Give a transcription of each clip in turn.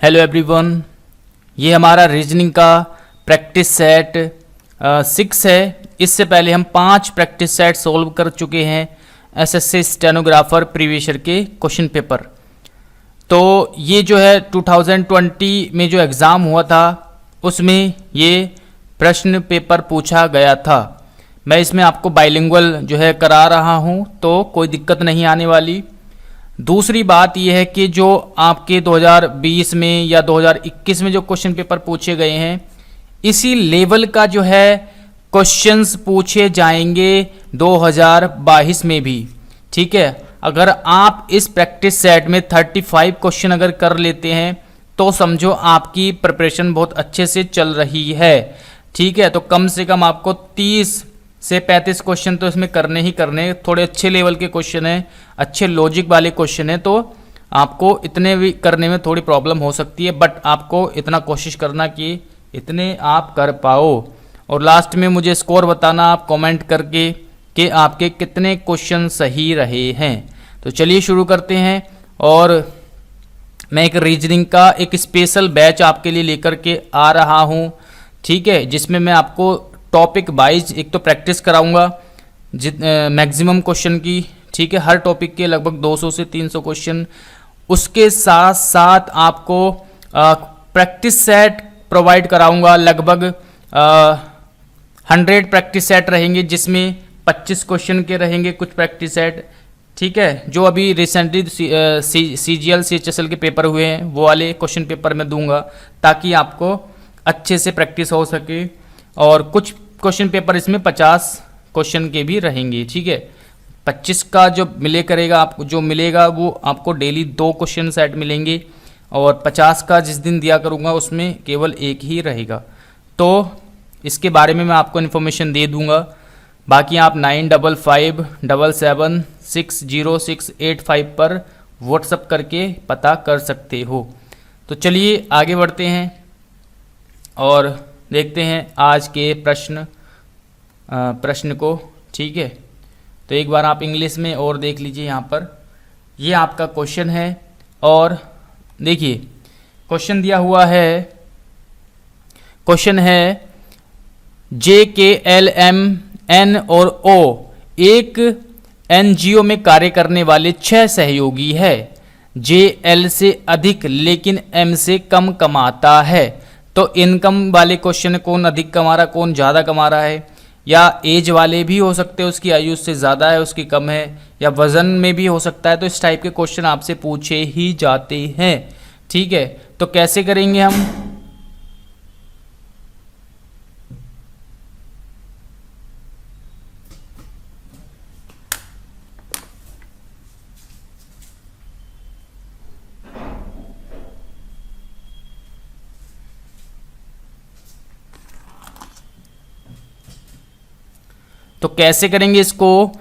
Hello everyone, ये हमारा reasoning का प्रैक्टिस सेट 6 है। इससे पहले हम 5 प्रैक्टिस सेट सोल्व कर चुके हैं एसएससी स्टेनोग्राफर प्रीवियस ईयर के क्वेश्चन पेपर। तो ये जो है 2020 में जो एग्ज़ाम हुआ था उसमें ये प्रश्न पेपर पूछा गया था। मैं इसमें आपको बाइलिंगुअल जो है करा रहा हूँ, तो कोई दिक्कत नहीं आने वाली। दूसरी बात यह है कि जो आपके 2020 में या 2021 में जो क्वेश्चन पेपर पूछे गए हैं, इसी लेवल का जो है क्वेश्चंस पूछे जाएंगे 2022 में भी। ठीक है, अगर आप इस प्रैक्टिस सेट में 35 क्वेश्चन अगर कर लेते हैं तो समझो आपकी प्रिपरेशन बहुत अच्छे से चल रही है। ठीक है, तो कम से कम आपको 30 से 35 क्वेश्चन तो इसमें करने ही करने। थोड़े अच्छे लेवल के क्वेश्चन हैं, अच्छे लॉजिक वाले क्वेश्चन हैं, तो आपको इतने भी करने में थोड़ी प्रॉब्लम हो सकती है, बट आपको इतना कोशिश करना कि इतने आप कर पाओ। और लास्ट में मुझे स्कोर बताना आप कमेंट करके कि आपके कितने क्वेश्चन सही रहे हैं। तो चलिए शुरू करते हैं। और मैं एक रीजनिंग का एक स्पेशल बैच आपके लिए लेकर के आ रहा हूँ। ठीक है, जिसमें मैं आपको टॉपिक वाइज एक तो प्रैक्टिस कराऊंगा मैक्सिमम क्वेश्चन की। ठीक है, हर टॉपिक के लगभग 200 से 300 क्वेश्चन। उसके साथ साथ आपको प्रैक्टिस सेट प्रोवाइड कराऊंगा। लगभग 100 प्रैक्टिस सेट रहेंगे, जिसमें 25 क्वेश्चन के रहेंगे कुछ प्रैक्टिस सेट। ठीक है, जो अभी रिसेंटली CGL CHSL के पेपर हुए हैं वो वाले क्वेश्चन पेपर मैं दूंगा, ताकि आपको अच्छे से प्रैक्टिस हो सके। और कुछ क्वेश्चन पेपर इसमें 50 क्वेश्चन के भी रहेंगे। ठीक है, 25 का जो करेगा आपको, जो मिलेगा वो आपको डेली 2 क्वेश्चन सेट मिलेंगे, और 50 का जिस दिन दिया करूँगा उसमें केवल एक ही रहेगा। तो इसके बारे में मैं आपको इन्फॉर्मेशन दे दूँगा। बाकी आप 9557776065 पर व्हाट्सअप करके पता कर सकते हो। तो चलिए आगे बढ़ते हैं और देखते हैं आज के प्रश्न को। ठीक है, तो एक बार आप इंग्लिश में और देख लीजिए। यहाँ पर ये आपका क्वेश्चन है, और देखिए क्वेश्चन दिया हुआ है। क्वेश्चन है JKLMN और O एक NGO में कार्य करने वाले 6 सहयोगी है। JL से अधिक लेकिन M से कम कमाता है। तो इनकम वाले क्वेश्चन, कौन अधिक कमा रहा, कौन ज़्यादा कमा रहा है, या एज वाले भी हो सकते हैं, उसकी आयु से ज़्यादा है उसकी कम है, या वज़न में भी हो सकता है। तो इस टाइप के क्वेश्चन आपसे पूछे ही जाते हैं। ठीक है, तो कैसे करेंगे हम? तो कैसे करेंगे इसको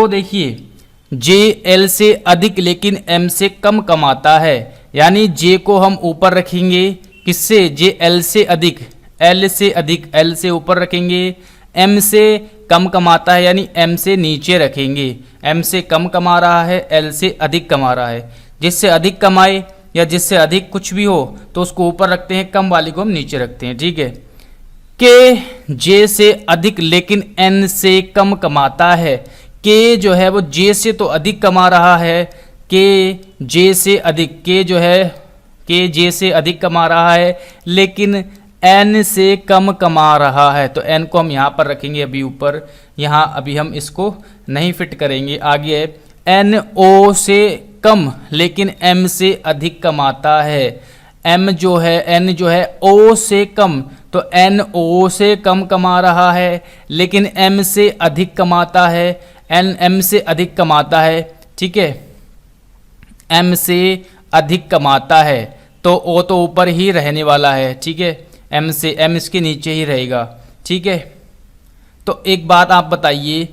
देखिए, JL से अधिक लेकिन M से कम कमाता है, यानी J को हम ऊपर रखेंगे किससे? JL से अधिक, L से अधिक, L से ऊपर रखेंगे। M से कम कमाता है यानी M से नीचे रखेंगे। M से कम कमा रहा है, L से अधिक कमा रहा है। जिससे अधिक कमाए या जिससे अधिक कुछ भी हो तो उसको ऊपर रखते हैं, कम वाले को हम नीचे रखते हैं। ठीक है, के J से अधिक लेकिन N से कम कमाता है। के जो है वो J से तो अधिक कमा रहा है, के J से अधिक, के जो है के J से अधिक कमा रहा है, लेकिन N से कम कमा रहा है। तो N को हम यहाँ पर रखेंगे अभी ऊपर, यहाँ अभी हम इसको नहीं फिट करेंगे। आगे है N O से कम लेकिन M से अधिक कमाता है। N जो है O से कम, तो N O से कम कमा रहा है, लेकिन M से अधिक कमाता है। N M से अधिक कमाता है। ठीक है, M से अधिक कमाता है, तो O तो ऊपर ही रहने वाला है। ठीक है, M से, M इसके नीचे ही रहेगा। ठीक है, तो एक बात आप बताइए,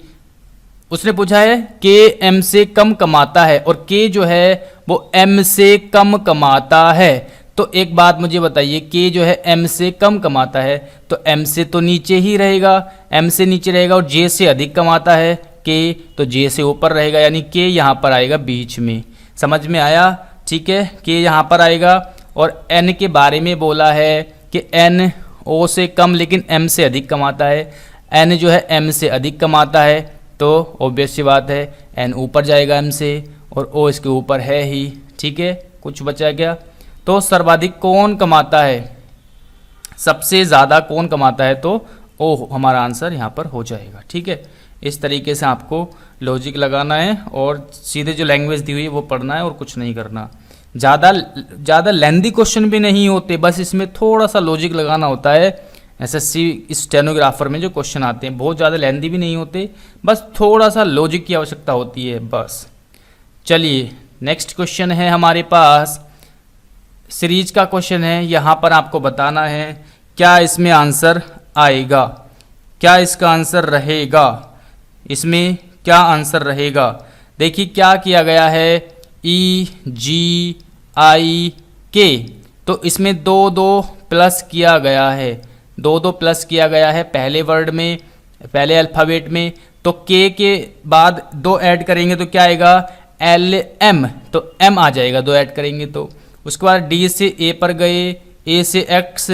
उसने पूछा है के M से कम कमाता है, और के जो है वो M से कम कमाता है। तो एक बात मुझे बताइए, के जो है M से कम कमाता है, तो M से तो नीचे ही रहेगा, M से नीचे रहेगा, और J से अधिक कमाता है के, तो J से ऊपर रहेगा, यानी के यहाँ पर आएगा बीच में। समझ में आया? ठीक है, के यहाँ पर आएगा और n के बारे में बोला है कि n o से कम लेकिन m से अधिक कमाता है, n जो है m से अधिक कमाता है, तो ऑब्वियस सी बात है n ऊपर जाएगा m से और o इसके ऊपर है ही। ठीक है, कुछ बचा क्या? तो सर्वाधिक कौन कमाता है, सबसे ज़्यादा कौन कमाता है, तो ओ हमारा आंसर यहाँ पर हो जाएगा। ठीक है, इस तरीके से आपको लॉजिक लगाना है और सीधे जो लैंग्वेज दी हुई है वो पढ़ना है और कुछ नहीं करना। ज़्यादा लेंदी क्वेश्चन भी नहीं होते, बस इसमें थोड़ा सा लॉजिक लगाना होता है। एसएससी स्टेनोग्राफर में जो क्वेश्चन आते हैं बहुत ज़्यादा लेंदी भी नहीं होते, बस थोड़ा सा लॉजिक की आवश्यकता होती है बस। चलिए नेक्स्ट क्वेश्चन है हमारे पास, सीरीज का क्वेश्चन है। यहाँ पर आपको बताना है क्या इसमें आंसर आएगा, क्या इसका आंसर रहेगा, इसमें क्या आंसर रहेगा। देखिए क्या किया गया है, ई जी आई के, तो इसमें 2 प्लस किया गया है, 2 प्लस किया गया है पहले वर्ड में, पहले अल्फ़ाबेट में। तो के बाद 2 ऐड करेंगे तो क्या आएगा, एल एम, तो एम आ जाएगा 2 ऐड करेंगे तो। उसके बाद डी से ए पर गए, ए से एक्स,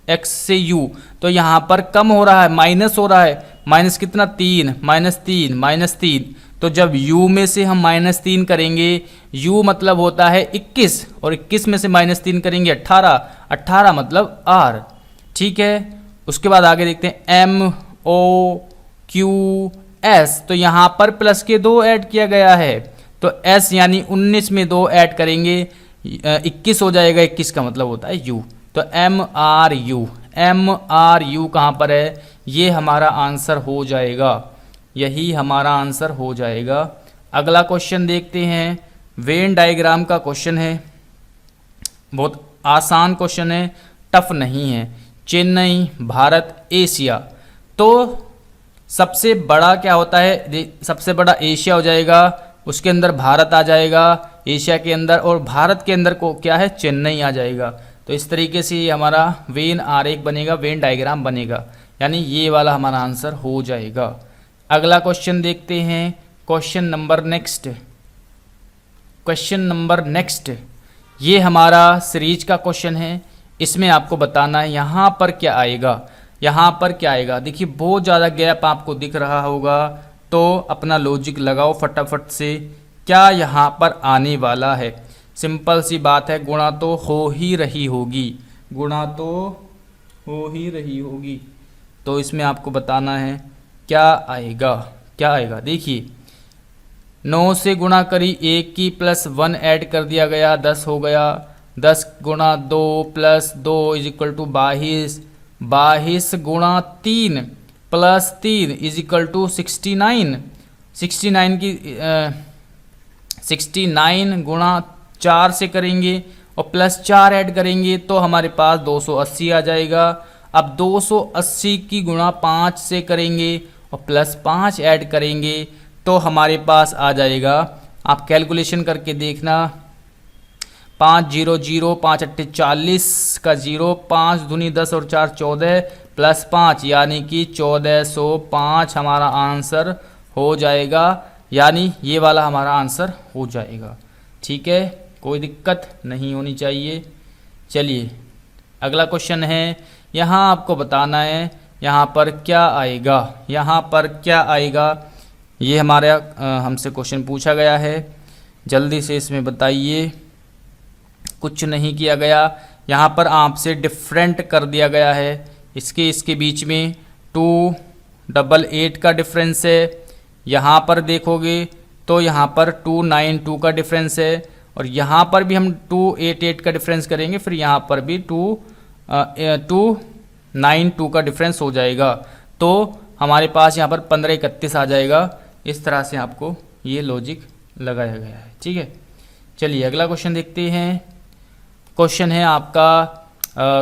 एक्स से यू, तो यहाँ पर कम हो रहा है, माइनस हो रहा है, माइनस कितना 3, -3, तो जब u में से हम -3 करेंगे, u मतलब होता है 21 और 21 में से -3 करेंगे 18, 18 मतलब r। ठीक है, उसके बाद आगे देखते हैं m o q s, तो यहाँ पर प्लस के 2 ऐड किया गया है, तो s यानी 19 में 2 ऐड करेंगे 21 हो जाएगा, 21 का मतलब होता है u, तो m r u कहाँ पर है, ये हमारा आंसर हो जाएगा, यही हमारा आंसर हो जाएगा। अगला क्वेश्चन देखते हैं, वेन डायग्राम का क्वेश्चन है, बहुत आसान क्वेश्चन है, टफ नहीं है। चेन्नई, भारत, एशिया, तो सबसे बड़ा क्या होता है, सबसे बड़ा एशिया हो जाएगा, उसके अंदर भारत आ जाएगा एशिया के अंदर, और भारत के अंदर को क्या है, चेन्नई आ जाएगा। तो इस तरीके से ये हमारा वेन आरेख बनेगा, वेन डायग्राम बनेगा, यानी ये वाला हमारा आंसर हो जाएगा। अगला क्वेश्चन देखते हैं, क्वेश्चन नंबर नेक्स्ट, ये हमारा सीरीज का क्वेश्चन है। इसमें आपको बताना है यहाँ पर क्या आएगा, यहाँ पर क्या आएगा। देखिए बहुत ज़्यादा गैप आपको दिख रहा होगा, तो अपना लॉजिक लगाओ फटाफट से, क्या यहाँ पर आने वाला है। सिंपल सी बात है, गुणा तो हो ही रही होगी, गुणा तो हो ही रही होगी, तो इसमें आपको बताना है क्या आएगा, क्या आएगा। देखिए 9 से गुणा करी 1 की प्लस 1 ऐड कर दिया गया, 10 हो गया, 10 गुणा 2 प्लस 2 इज इक्वल टू 22, 22 गुणा 3 प्लस 3 इज इक्वल टू 69, 69 गुणा 4 से करेंगे और प्लस 4 ऐड करेंगे तो हमारे पास 280 आ जाएगा। अब 280 की गुणा 5 से करेंगे और प्लस 5 ऐड करेंगे तो हमारे पास आ जाएगा, आप कैलकुलेशन करके देखना, 5 0 0, 5 8 40 का 0, 5 दूनी 10 और 4 14 प्लस 5 यानी कि 1405 हमारा आंसर हो जाएगा, यानी ये वाला हमारा आंसर हो जाएगा। ठीक है, कोई दिक्कत नहीं होनी चाहिए। चलिए अगला क्वेश्चन है, यहाँ आपको बताना है यहाँ पर क्या आएगा, यहाँ पर क्या आएगा। ये हमारा हमसे क्वेश्चन पूछा गया है, जल्दी से इसमें बताइए। कुछ नहीं किया गया, यहाँ पर आपसे डिफरेंट कर दिया गया है, इसके बीच में 288 का डिफरेंस है। यहाँ पर देखोगे तो यहाँ पर 292 का डिफरेंस है और यहाँ पर भी हम 288 का डिफरेंस करेंगे, फिर यहाँ पर भी 292 का डिफरेंस हो जाएगा, तो हमारे पास यहाँ पर 1531 आ जाएगा। इस तरह से आपको ये लॉजिक लगाया गया है। ठीक है, चलिए अगला क्वेश्चन देखते हैं। क्वेश्चन है आपका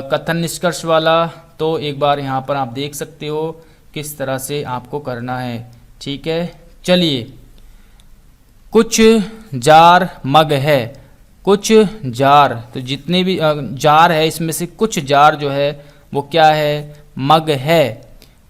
कथन निष्कर्ष वाला, तो एक बार यहाँ पर आप देख सकते हो किस तरह से आपको करना है। ठीक है, चलिए कुछ जार मग है, कुछ जार, तो जितने भी जार है इसमें से कुछ जार जो है वो क्या है, मग है।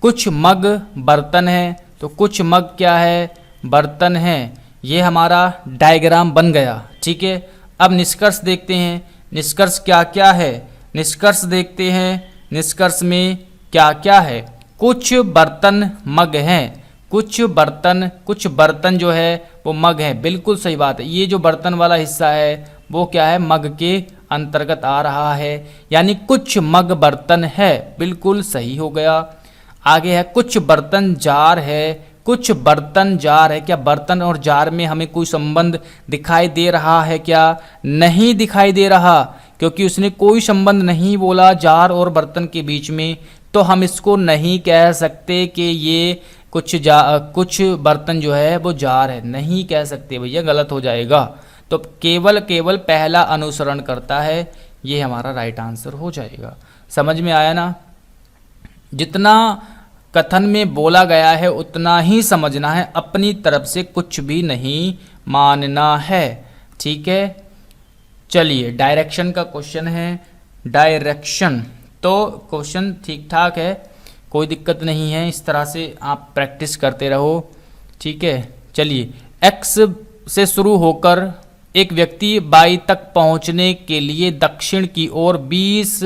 कुछ मग बर्तन है, तो कुछ मग क्या है, बर्तन है। ये हमारा डायग्राम बन गया। ठीक है, अब निष्कर्ष देखते हैं। निष्कर्ष क्या क्या है, निष्कर्ष देखते हैं। निष्कर्ष में क्या क्या है, कुछ बर्तन मग हैं, कुछ बर्तन जो है वो मग है, बिल्कुल सही बात है। ये जो बर्तन वाला हिस्सा है वो क्या है, मग के अंतर्गत आ रहा है, यानी कुछ मग बर्तन है, बिल्कुल सही हो गया। आगे है कुछ बर्तन जार है, कुछ बर्तन जार है। क्या बर्तन और जार में हमें कोई संबंध दिखाई दे रहा है क्या? नहीं दिखाई दे रहा, क्योंकि उसने कोई संबंध नहीं बोला जार और बर्तन के बीच में, तो हम इसको नहीं कह सकते कि ये कुछ बर्तन जो है वो जार है, नहीं कह सकते भैया, गलत हो जाएगा। तो केवल पहला अनुसरण करता है, ये हमारा राइट आंसर हो जाएगा। समझ में आया ना? जितना कथन में बोला गया है उतना ही समझना है, अपनी तरफ से कुछ भी नहीं मानना है, ठीक है। चलिए डायरेक्शन का क्वेश्चन है, डायरेक्शन। तो क्वेश्चन ठीक ठाक है, कोई दिक्कत नहीं है, इस तरह से आप प्रैक्टिस करते रहो, ठीक है। चलिए, एक्स से शुरू होकर एक व्यक्ति बाई तक पहुंचने के लिए दक्षिण की ओर 20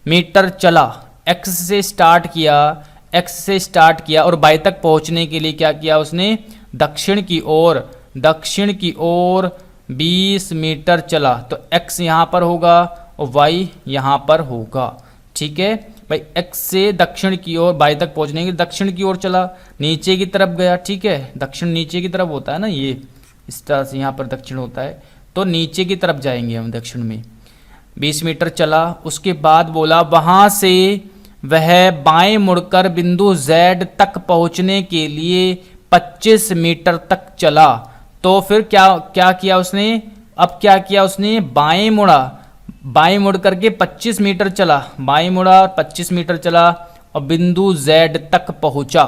मीटर चला। एक्स से स्टार्ट किया और बाई तक पहुंचने के लिए क्या किया उसने, दक्षिण की ओर 20 मीटर चला। तो एक्स यहाँ पर होगा और वाई यहाँ पर होगा, ठीक है भाई। एक्स से दक्षिण की ओर बाई तक पहुंचने के लिए दक्षिण की ओर चला, नीचे की तरफ गया, ठीक है। दक्षिण नीचे की तरफ होता है ना, ये इस तरह से यहाँ पर दक्षिण होता है, तो नीचे की तरफ जाएंगे हम दक्षिण में। 20 मीटर चला, उसके बाद बोला वहां से वह बाएं मुड़कर बिंदु Z तक पहुंचने के लिए 25 मीटर तक चला। तो फिर क्या किया उसने, अब क्या किया उसने, बाएं मुड़ करके 25 मीटर चला, बाएं मुड़ा 25 मीटर चला और बिंदु Z तक पहुंचा,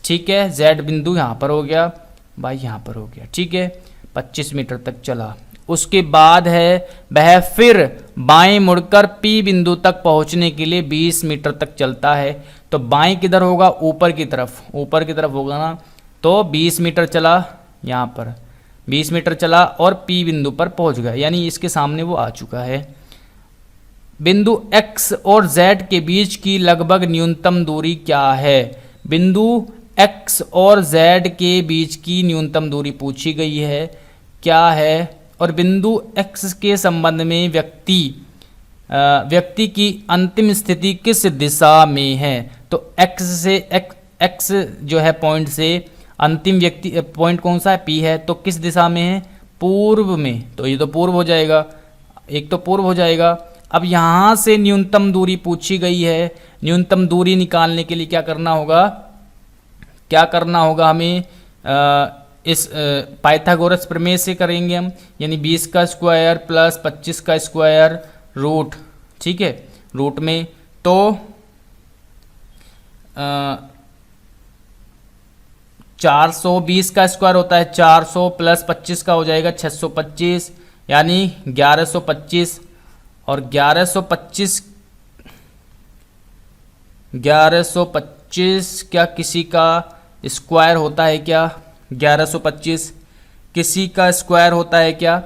ठीक है। Z बिंदु यहाँ पर हो गया, बाई यहाँ पर हो गया, ठीक है। 25 मीटर तक चला, उसके बाद है वह फिर बाएं मुड़कर P बिंदु तक पहुंचने के लिए 20 मीटर तक चलता है। तो बाएं किधर होगा, ऊपर की तरफ होगा ना। तो 20 मीटर चला, यहाँ पर 20 मीटर चला और P बिंदु पर पहुंच गया, यानी इसके सामने वो आ चुका है। बिंदु X और Z के बीच की लगभग न्यूनतम दूरी क्या है? बिंदु X और Z के बीच की न्यूनतम दूरी पूछी गई है, क्या है? और बिंदु X के संबंध में व्यक्ति की अंतिम स्थिति किस दिशा में है? तो X जो है पॉइंट से अंतिम व्यक्ति पॉइंट कौन सा है, P है, तो किस दिशा में है, पूर्व में। तो ये तो पूर्व हो जाएगा, एक तो पूर्व हो जाएगा। अब यहाँ से न्यूनतम दूरी पूछी गई है, न्यूनतम दूरी निकालने के लिए क्या करना होगा हमें, इस पाइथागोरस प्रमेय से करेंगे हम, यानी 20 का स्क्वायर प्लस 25 का स्क्वायर रूट, ठीक है, रूट में। तो 420 का स्क्वायर होता है 400 प्लस 25 का हो जाएगा 625, यानी 1125। और 1125 क्या किसी का स्क्वायर होता है क्या? 1125 किसी का स्क्वायर होता है क्या?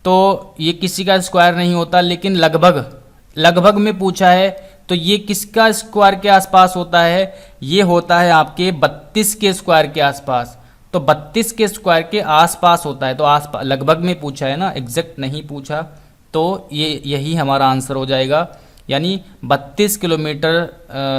तो ये किसी का स्क्वायर नहीं होता, लेकिन लगभग में पूछा है, तो ये किसका स्क्वायर के आसपास होता है? ये होता है आपके 32 के स्क्वायर के आसपास। तो 32 के स्क्वायर के आसपास होता है, तो आसपास लगभग में पूछा है ना, एग्जैक्ट नहीं पूछा। तो यही हमारा आंसर हो जाएगा, यानी 32 किलोमीटर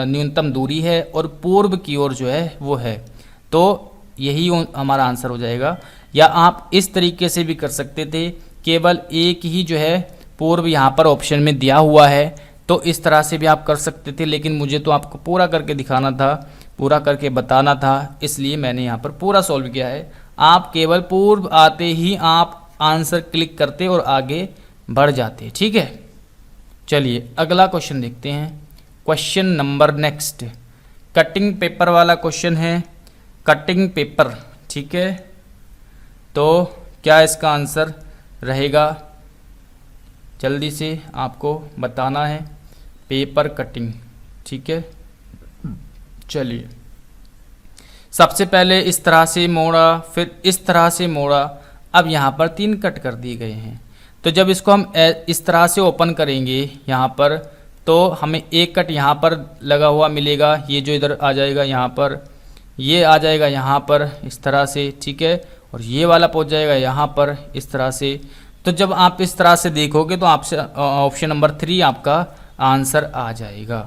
न्यूनतम दूरी है और पूर्व की ओर जो है वो है, तो यही हमारा आंसर हो जाएगा। या आप इस तरीके से भी कर सकते थे, केवल एक ही जो है पूर्व यहाँ पर ऑप्शन में दिया हुआ है, तो इस तरह से भी आप कर सकते थे, लेकिन मुझे तो आपको पूरा करके दिखाना था, पूरा करके बताना था, इसलिए मैंने यहाँ पर पूरा सॉल्व किया है। आप केवल पूर्व आते ही आप आंसर क्लिक करते और आगे बढ़ जाते, ठीक है। चलिए अगला क्वेश्चन देखते हैं, question number next, cutting paper वाला क्वेश्चन है, कटिंग पेपर, ठीक है। तो क्या इसका आंसर रहेगा, जल्दी से आपको बताना है, पेपर कटिंग, ठीक है। चलिए, सबसे पहले इस तरह से मोड़ा, फिर इस तरह से मोड़ा, अब यहाँ पर 3 कट कर दिए गए हैं, तो तो जब इसको हम इस तरह से ओपन करेंगे यहाँ पर, तो हमें एक कट यहाँ पर लगा हुआ मिलेगा, ये जो इधर आ जाएगा यहाँ पर, ये आ जाएगा यहाँ पर इस तरह से, ठीक है, और ये वाला पहुँच जाएगा यहाँ पर इस तरह से। तो जब आप इस तरह से देखोगे तो आपसे ऑप्शन नंबर 3 आपका आंसर आ जाएगा,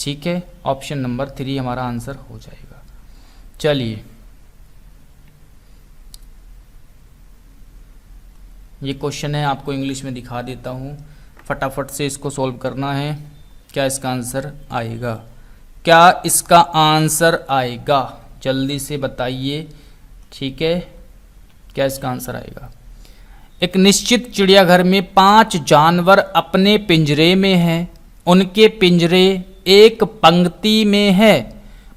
ठीक है, ऑप्शन नंबर 3 हमारा आंसर हो जाएगा। चलिए ये क्वेश्चन है, आपको इंग्लिश में दिखा देता हूँ, फटाफट से इसको सॉल्व करना है। क्या इसका आंसर आएगा? क्या इसका आंसर आएगा? जल्दी से बताइए, ठीक है, क्या इसका आंसर आएगा? एक निश्चित चिड़ियाघर में 5 जानवर अपने पिंजरे में हैं। उनके पिंजरे एक पंक्ति में है।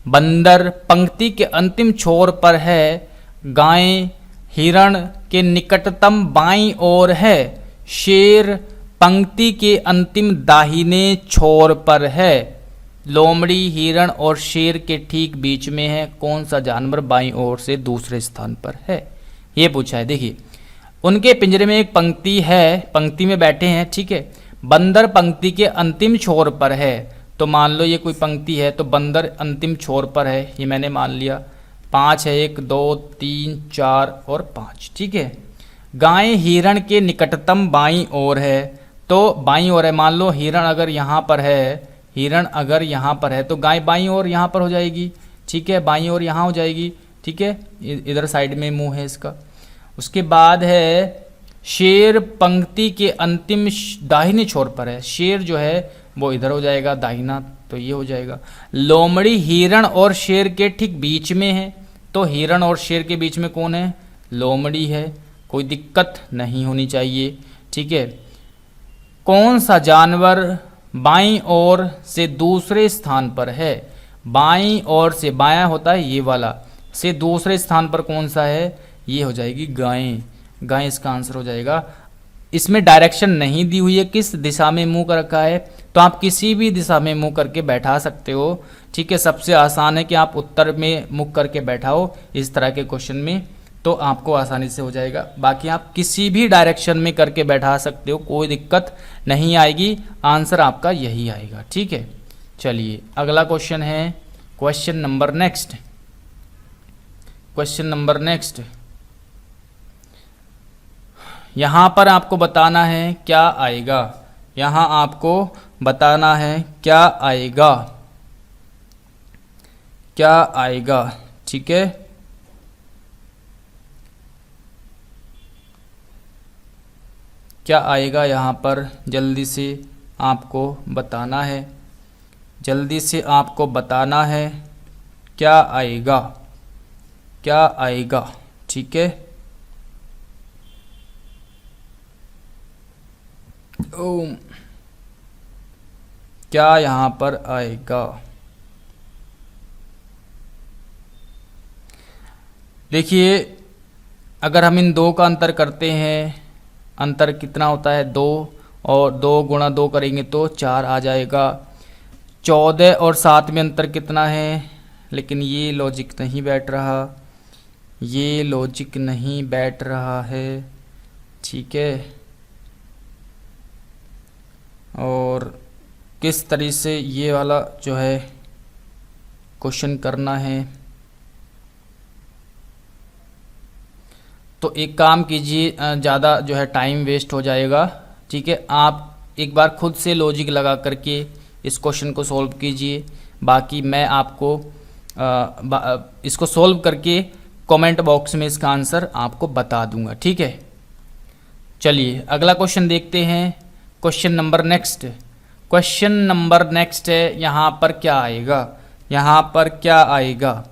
बंदर पंक्ति के अंतिम छोर पर है। गाय हिरण के निकटतम बाईं ओर है। शेर पंक्ति के अंतिम दाहिने छोर पर है। लोमड़ी हिरण और शेर के ठीक बीच में है। कौन सा जानवर बाईं ओर से दूसरे स्थान पर है? ये पूछा है। देखिए, उनके पिंजरे में एक पंक्ति है, पंक्ति में बैठे हैं, ठीक है। बंदर पंक्ति के अंतिम छोर पर है, तो मान लो ये कोई पंक्ति है, तो बंदर अंतिम छोर पर है, ये मैंने मान लिया। 5 है, 1 2 3 4 और 5, ठीक है। गाय हिरण के निकटतम बाईं ओर है, तो बाईं ओर है, मान लो हिरण अगर यहाँ पर है, हिरण अगर यहाँ पर है तो गाय बाईं ओर यहाँ पर हो जाएगी, ठीक है, बाईं ओर यहाँ हो जाएगी, ठीक है, इधर साइड में मुंह है इसका। उसके बाद है शेर पंक्ति के अंतिम दाहिने छोर पर है, शेर जो है वो इधर हो जाएगा दाहिना, तो ये हो जाएगा। लोमड़ी हिरण और शेर के ठीक बीच में है, तो हिरण और शेर के बीच में कौन है? लोमड़ी है, कोई दिक्कत नहीं होनी चाहिए, ठीक है। कौन सा जानवर बाईं ओर से दूसरे स्थान पर है? बाईं ओर से, बायां होता है ये वाला, से दूसरे स्थान पर कौन सा है? ये हो जाएगी गाय। गाय इसका आंसर हो जाएगा। इसमें डायरेक्शन नहीं दी हुई है, किस दिशा में मुंह कर रखा है, तो आप किसी भी दिशा में मुंह करके बैठा सकते हो, ठीक है। सबसे आसान है कि आप उत्तर में मुख करके बैठाओ इस तरह के क्वेश्चन में, तो आपको आसानी से हो जाएगा। बाकी आप किसी भी डायरेक्शन में करके बैठा सकते हो, कोई दिक्कत नहीं आएगी, आंसर आपका यही आएगा, ठीक है। चलिए अगला क्वेश्चन है, question number next, question number next. यहाँ पर आपको बताना है क्या आएगा, यहाँ आपको बताना है क्या आएगा, क्या आएगा, ठीक है। क्या आएगा यहाँ पर जल्दी से आपको बताना है, जल्दी से आपको बताना है क्या आएगा, क्या आएगा, ठीक है। क्या यहाँ पर आएगा? देखिए, अगर हम इन दो का अंतर करते हैं, अंतर कितना होता है? 2, और 2 गुणा 2 करेंगे तो 4 आ जाएगा। 14 और 7 में अंतर कितना है? लेकिन ये लॉजिक नहीं बैठ रहा, ये लॉजिक नहीं बैठ रहा है, ठीक है। और किस तरीके से ये वाला जो है क्वेश्चन करना है, तो एक काम कीजिए, ज़्यादा जो है टाइम वेस्ट हो जाएगा, ठीक है। आप एक बार खुद से लॉजिक लगा करके इस क्वेश्चन को सॉल्व कीजिए, बाकी मैं आपको इसको सॉल्व करके कमेंट बॉक्स में इसका आंसर आपको बता दूंगा, ठीक है। चलिए अगला क्वेश्चन देखते हैं, question number next. Question number next है, यहाँ पर क्या आएगा, यहाँ पर क्या आएगा,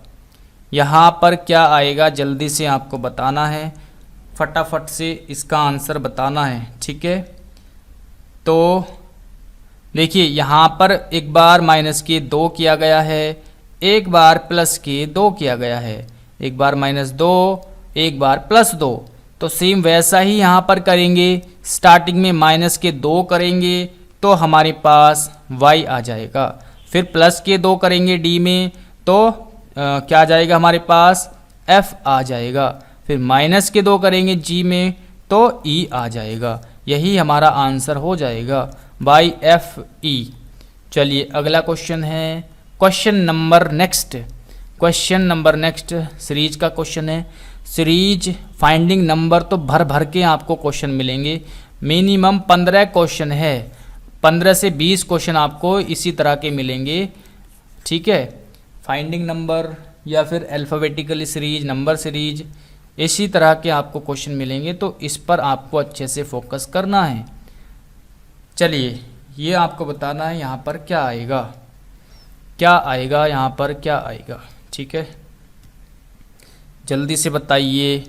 यहाँ पर क्या आएगा, जल्दी से आपको बताना है, फटाफट से इसका आंसर बताना है, ठीक है। तो देखिए, यहाँ पर एक बार माइनस के 2 किया गया है, एक बार प्लस के 2 किया गया है, एक बार -2, एक बार +2, तो सेम वैसा ही यहाँ पर करेंगे। स्टार्टिंग में माइनस के 2 करेंगे तो हमारे पास y आ जाएगा, फिर प्लस के 2 करेंगे d में तो क्या आ जाएगा हमारे पास? f आ जाएगा, फिर माइनस के 2 करेंगे g में तो e आ जाएगा। यही हमारा आंसर हो जाएगा बाई एफ ई। चलिए अगला क्वेश्चन है, क्वेश्चन नंबर नेक्स्ट सीरीज का क्वेश्चन है। सीरीज फाइंडिंग नंबर तो भर भर के आपको क्वेश्चन मिलेंगे, मिनिमम 15 क्वेश्चन है, 15 से 20 क्वेश्चन आपको इसी तरह के मिलेंगे, ठीक है। फाइंडिंग नंबर या फिर अल्फ़ाबेटिकली सीरीज, नंबर सीरीज, इसी तरह के आपको क्वेश्चन मिलेंगे, तो इस पर आपको अच्छे से फोकस करना है। चलिए ये आपको बताना है यहाँ पर क्या आएगा, यहाँ पर क्या आएगा, ठीक है। जल्दी से बताइए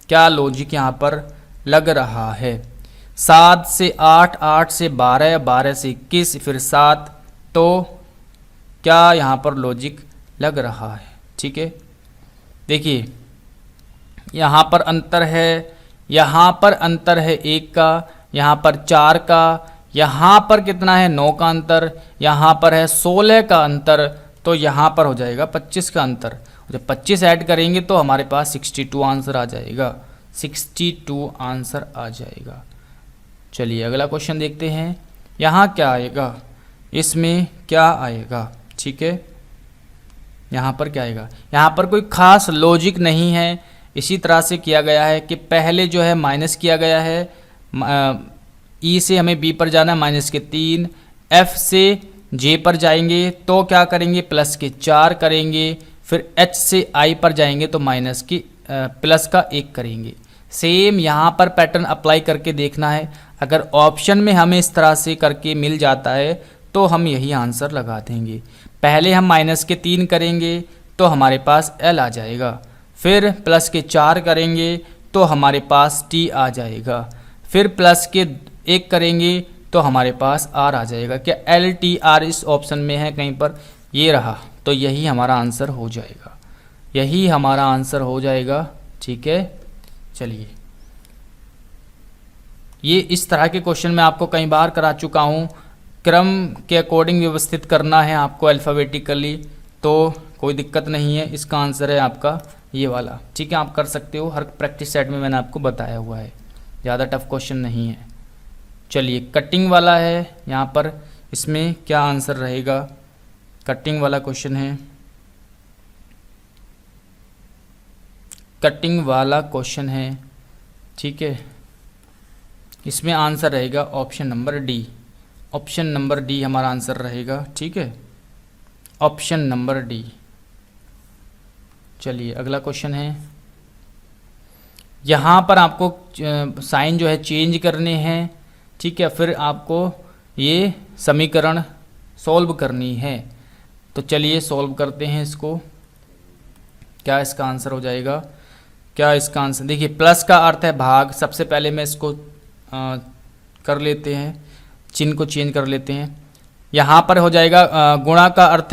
क्या लॉजिक यहाँ पर लग रहा है। 7 से 8, 8 से 12, 12 से 21, फिर 7, तो क्या यहाँ पर लॉजिक लग रहा है, ठीक है। देखिए यहाँ पर अंतर है, यहाँ पर अंतर है 1 का, यहाँ पर 4 का, यहाँ पर कितना है 9 का अंतर, यहाँ पर है 16 का अंतर, तो यहाँ पर हो जाएगा 25 का अंतर। जब 25 ऐड करेंगे तो हमारे पास 62 आंसर आ जाएगा, 62 आंसर आ जाएगा। चलिए अगला क्वेश्चन देखते हैं, यहाँ क्या आएगा, इसमें क्या आएगा, ठीक है। यहाँ पर क्या आएगा, यहाँ पर कोई खास लॉजिक नहीं है, इसी तरह से किया गया है कि पहले जो है माइनस किया गया है, ई से हमें बी पर जाना है माइनस के 3, एफ से जे पर जाएंगे तो क्या करेंगे प्लस के 4 करेंगे, फिर एच से आई पर जाएंगे तो माइनस की प्लस का 1 करेंगे। सेम यहाँ पर पैटर्न अप्लाई करके देखना है, अगर ऑप्शन में हमें इस तरह से करके मिल जाता है तो हम यही आंसर लगा देंगे। पहले हम माइनस के 3 करेंगे तो हमारे पास एल आ जाएगा, फिर प्लस के 4 करेंगे तो हमारे पास टी आ जाएगा, फिर प्लस के 1 करेंगे तो हमारे पास आर आ जाएगा। क्या एल टी आर इस ऑप्शन में है कहीं पर, ये रहा, तो यही हमारा आंसर हो जाएगा, यही हमारा आंसर हो जाएगा, ठीक है। चलिए ये इस तरह के क्वेश्चन मैं आपको कई बार करा चुका हूँ, क्रम के अकॉर्डिंग व्यवस्थित करना है आपको अल्फ़ाबेटिकली, तो कोई दिक्कत नहीं है। इसका आंसर है आपका ये वाला, ठीक है। आप कर सकते हो, हर प्रैक्टिस सेट में मैंने आपको बताया हुआ है, ज़्यादा टफ क्वेश्चन नहीं है। चलिए कटिंग वाला है यहाँ पर, इसमें क्या आंसर रहेगा, कटिंग वाला क्वेश्चन है, कटिंग वाला क्वेश्चन है, ठीक है। इसमें आंसर रहेगा option number D, option number D हमारा आंसर रहेगा, ठीक है, ऑप्शन नंबर डी। चलिए अगला क्वेश्चन है, यहाँ पर आपको साइन जो है चेंज करने हैं, ठीक है, फिर आपको ये समीकरण सॉल्व करनी है। तो चलिए सॉल्व करते हैं इसको, क्या इसका आंसर हो जाएगा, क्या इसका आंसर, देखिए प्लस का अर्थ है भाग, सबसे पहले मैं इसको कर लेते हैं, चिन्ह को चेंज कर लेते हैं। यहाँ पर हो जाएगा गुणा का अर्थ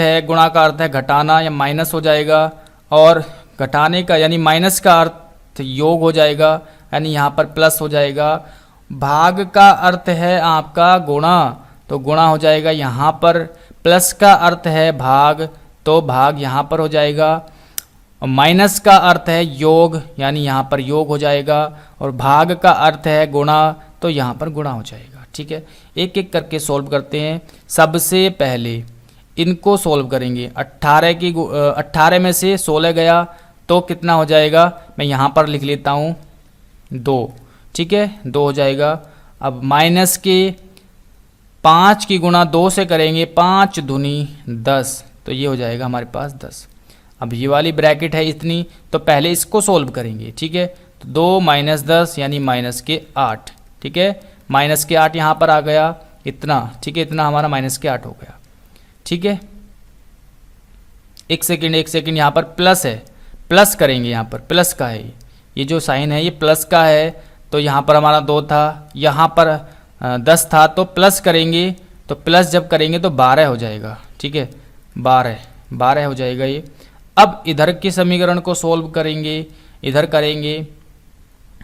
है घटाना या माइनस हो जाएगा, और घटाने का यानी माइनस का अर्थ योग हो जाएगा, यानी यहाँ पर प्लस हो जाएगा। भाग का अर्थ है आपका गुणा, तो गुणा हो जाएगा यहाँ पर, प्लस का अर्थ है भाग, तो भाग यहाँ पर हो जाएगा, और माइनस का अर्थ है योग, यानी यहाँ पर योग हो जाएगा, और भाग का अर्थ है गुणा, तो यहाँ पर गुणा हो जाएगा, ठीक है। एक एक करके सॉल्व करते हैं। सबसे पहले इनको सॉल्व करेंगे, 18 में से 16 गया तो कितना हो जाएगा, मैं यहाँ पर लिख लेता हूँ 2, ठीक है, 2 हो जाएगा। अब माइनस के 5 की गुणा 2 से करेंगे, 5 दूनी 10, तो ये हो जाएगा हमारे पास 10। अब ये वाली ब्रैकेट है इतनी, तो पहले इसको सॉल्व करेंगे, ठीक है। तो 2 माइनस 10 यानी माइनस के 8, ठीक है, माइनस के 8 यहाँ पर आ गया इतना, ठीक है, इतना हमारा माइनस के 8 हो गया, ठीक है। एक सेकंड यहाँ पर प्लस है, प्लस करेंगे, यहाँ पर प्लस का है, ये जो साइन है ये प्लस का है, तो यहाँ पर हमारा 2 था, यहाँ पर 10 था, तो प्लस करेंगे, तो प्लस जब करेंगे तो 12 हो जाएगा, ठीक है, 12 हो जाएगा ये। अब इधर के समीकरण को सोल्व करेंगे, इधर करेंगे,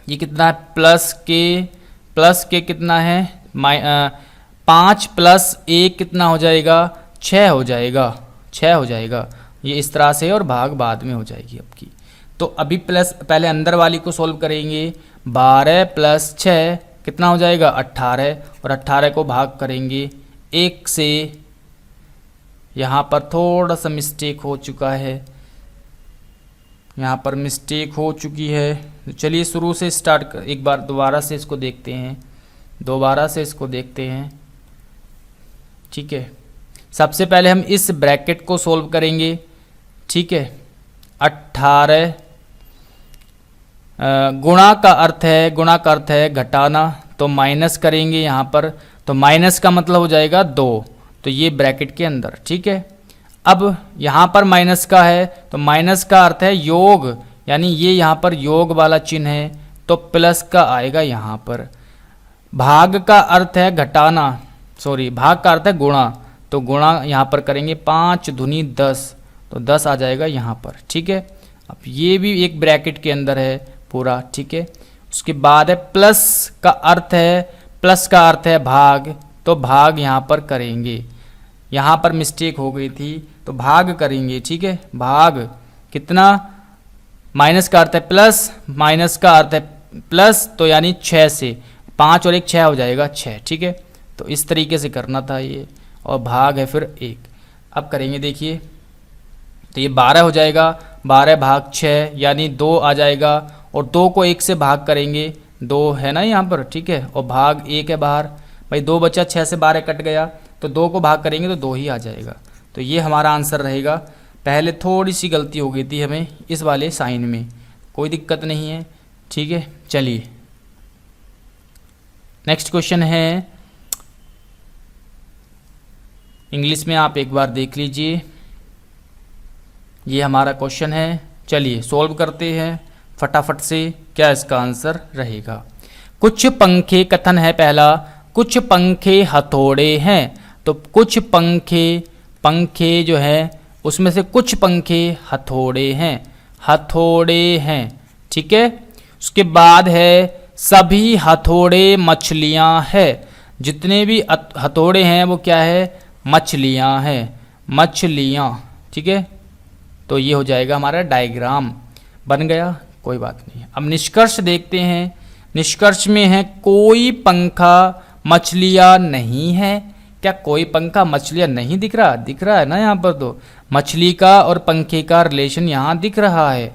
ये कितना है, प्लस के कितना है, 5 प्लस 1 कितना हो जाएगा, 6 हो जाएगा, ये इस तरह से, और भाग बाद में हो जाएगी आपकी। तो अभी प्लस पहले अंदर वाली को सोल्व करेंगे, 12 प्लस 6 कितना हो जाएगा 18, और 18 को भाग करेंगे 1 से। यहाँ पर थोड़ा सा मिस्टेक हो चुका है, यहाँ पर मिस्टेक हो चुकी है। तो चलिए शुरू से स्टार्ट एक बार दोबारा से इसको देखते हैं, ठीक है। सबसे पहले हम इस ब्रैकेट को सोल्व करेंगे, ठीक है। 18 गुणा का अर्थ है घटाना, तो माइनस करेंगे यहाँ पर, तो माइनस का मतलब हो जाएगा 2, तो ये ब्रैकेट के अंदर, ठीक है। अब यहाँ पर माइनस का है तो माइनस का अर्थ है योग, यानी ये यहाँ पर योग वाला चिन्ह है तो प्लस का आएगा यहाँ पर। भाग का अर्थ है घटाना, भाग का अर्थ है गुणा, तो गुणा यहाँ पर करेंगे 5 दूनी 10, तो 10 आ जाएगा यहाँ पर, ठीक है। अब ये भी एक ब्रैकेट के अंदर है पूरा, ठीक है। उसके बाद है प्लस का अर्थ है भाग, तो भाग यहाँ पर करेंगे, यहाँ पर मिस्टेक हो गई थी तो भाग करेंगे, ठीक है। भाग कितना, माइनस का अर्थ है प्लस, माइनस का अर्थ है प्लस, तो यानी 6 से 5 और 1 6 हो जाएगा 6, ठीक है। तो इस तरीके से करना था ये, और भाग है फिर 1। अब करेंगे देखिए, तो ये 12 हो जाएगा, 12 भाग 6 यानी 2 आ जाएगा, और 2 को 1 से भाग करेंगे, 2 है ना यहाँ पर, ठीक है, और भाग 1 है बाहर, भाई 2 बचा, 6 से 12 कट गया, तो 2 को भाग करेंगे तो 2 ही आ जाएगा। तो ये हमारा आंसर रहेगा। पहले थोड़ी सी गलती हो गई थी हमें इस वाले साइन में, कोई दिक्कत नहीं है, ठीक है। चलिए नेक्स्ट क्वेश्चन है, इंग्लिश में आप एक बार देख लीजिए, ये हमारा क्वेश्चन है। चलिए सॉल्व करते हैं फटाफट से, क्या इसका आंसर रहेगा। कुछ पंखे, कथन है पहला, कुछ पंखे हथौड़े हैं, तो कुछ पंखे जो है उसमें से कुछ पंखे हथौड़े हैं, ठीक है। उसके बाद है सभी हथौड़े मछलियां है, जितने भी हथौड़े हैं वो क्या है, मछलियां, ठीक है। तो ये हो जाएगा हमारा डायग्राम बन गया, कोई बात नहीं। अब निष्कर्ष देखते हैं, निष्कर्ष में है कोई पंखा मछलियां नहीं है। क्या कोई पंखा मछलियां नहीं दिख रहा है ना, यहाँ पर तो मछली का और पंखे का रिलेशन यहाँ दिख रहा है,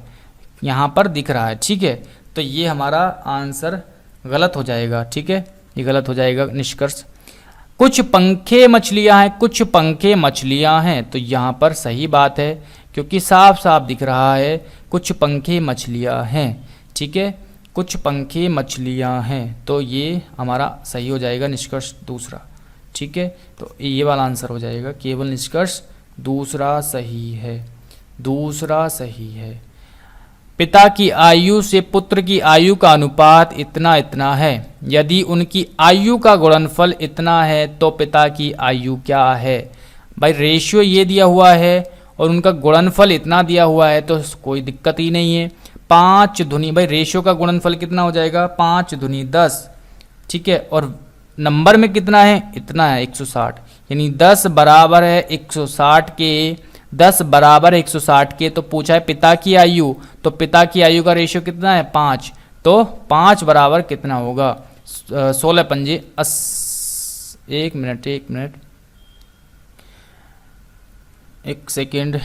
यहाँ पर दिख रहा है, ठीक है। तो ये हमारा आंसर गलत हो जाएगा, ठीक है, ये गलत हो जाएगा निष्कर्ष। कुछ पंखे मछलियां हैं, कुछ पंखे मछलियां हैं, तो यहाँ पर सही बात है क्योंकि साफ साफ दिख रहा है कुछ पंखे मछलियां हैं, ठीक है, कुछ पंखे मछलियां हैं, तो ये हमारा सही हो जाएगा निष्कर्ष दूसरा, ठीक है। तो ये वाला आंसर हो जाएगा, केवल निष्कर्ष दूसरा सही है। पिता की आयु से पुत्र की आयु का अनुपात इतना इतना है, यदि उनकी आयु का गुणनफल इतना है तो पिता की आयु क्या है। भाई रेशियो ये दिया हुआ है और उनका गुणनफल इतना दिया हुआ है तो कोई दिक्कत ही नहीं है। 5 दूनी, भाई रेशियो का गुणनफल कितना हो जाएगा, 5 दूनी 10, ठीक है, और नंबर में कितना है, इतना है 160, यानी 10 बराबर है 160 के, 10 बराबर 160 के। तो पूछा है पिता की आयु, तो पिता की आयु का रेशियो कितना है 5, तो 5 बराबर कितना होगा 16 पंजे 1 मिनट 1 सेकेंड,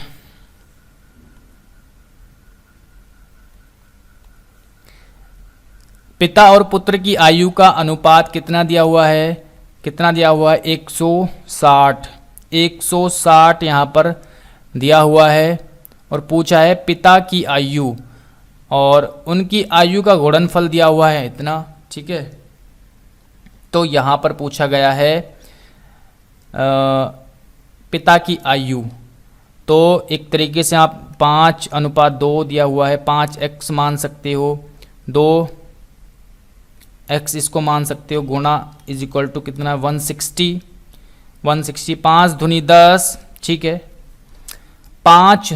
पिता और पुत्र की आयु का अनुपात कितना दिया हुआ है, 160 यहाँ पर दिया हुआ है, और पूछा है पिता की आयु और उनकी आयु का गुणनफल दिया हुआ है इतना, ठीक है। तो यहाँ पर पूछा गया है पिता की आयु, तो एक तरीके से आप 5:2 दिया हुआ है, 5x मान सकते हो, 2x इसको मान सकते हो, गुणा इज इक्वल टू कितना 160, 5 दूनी 10, ठीक है। 5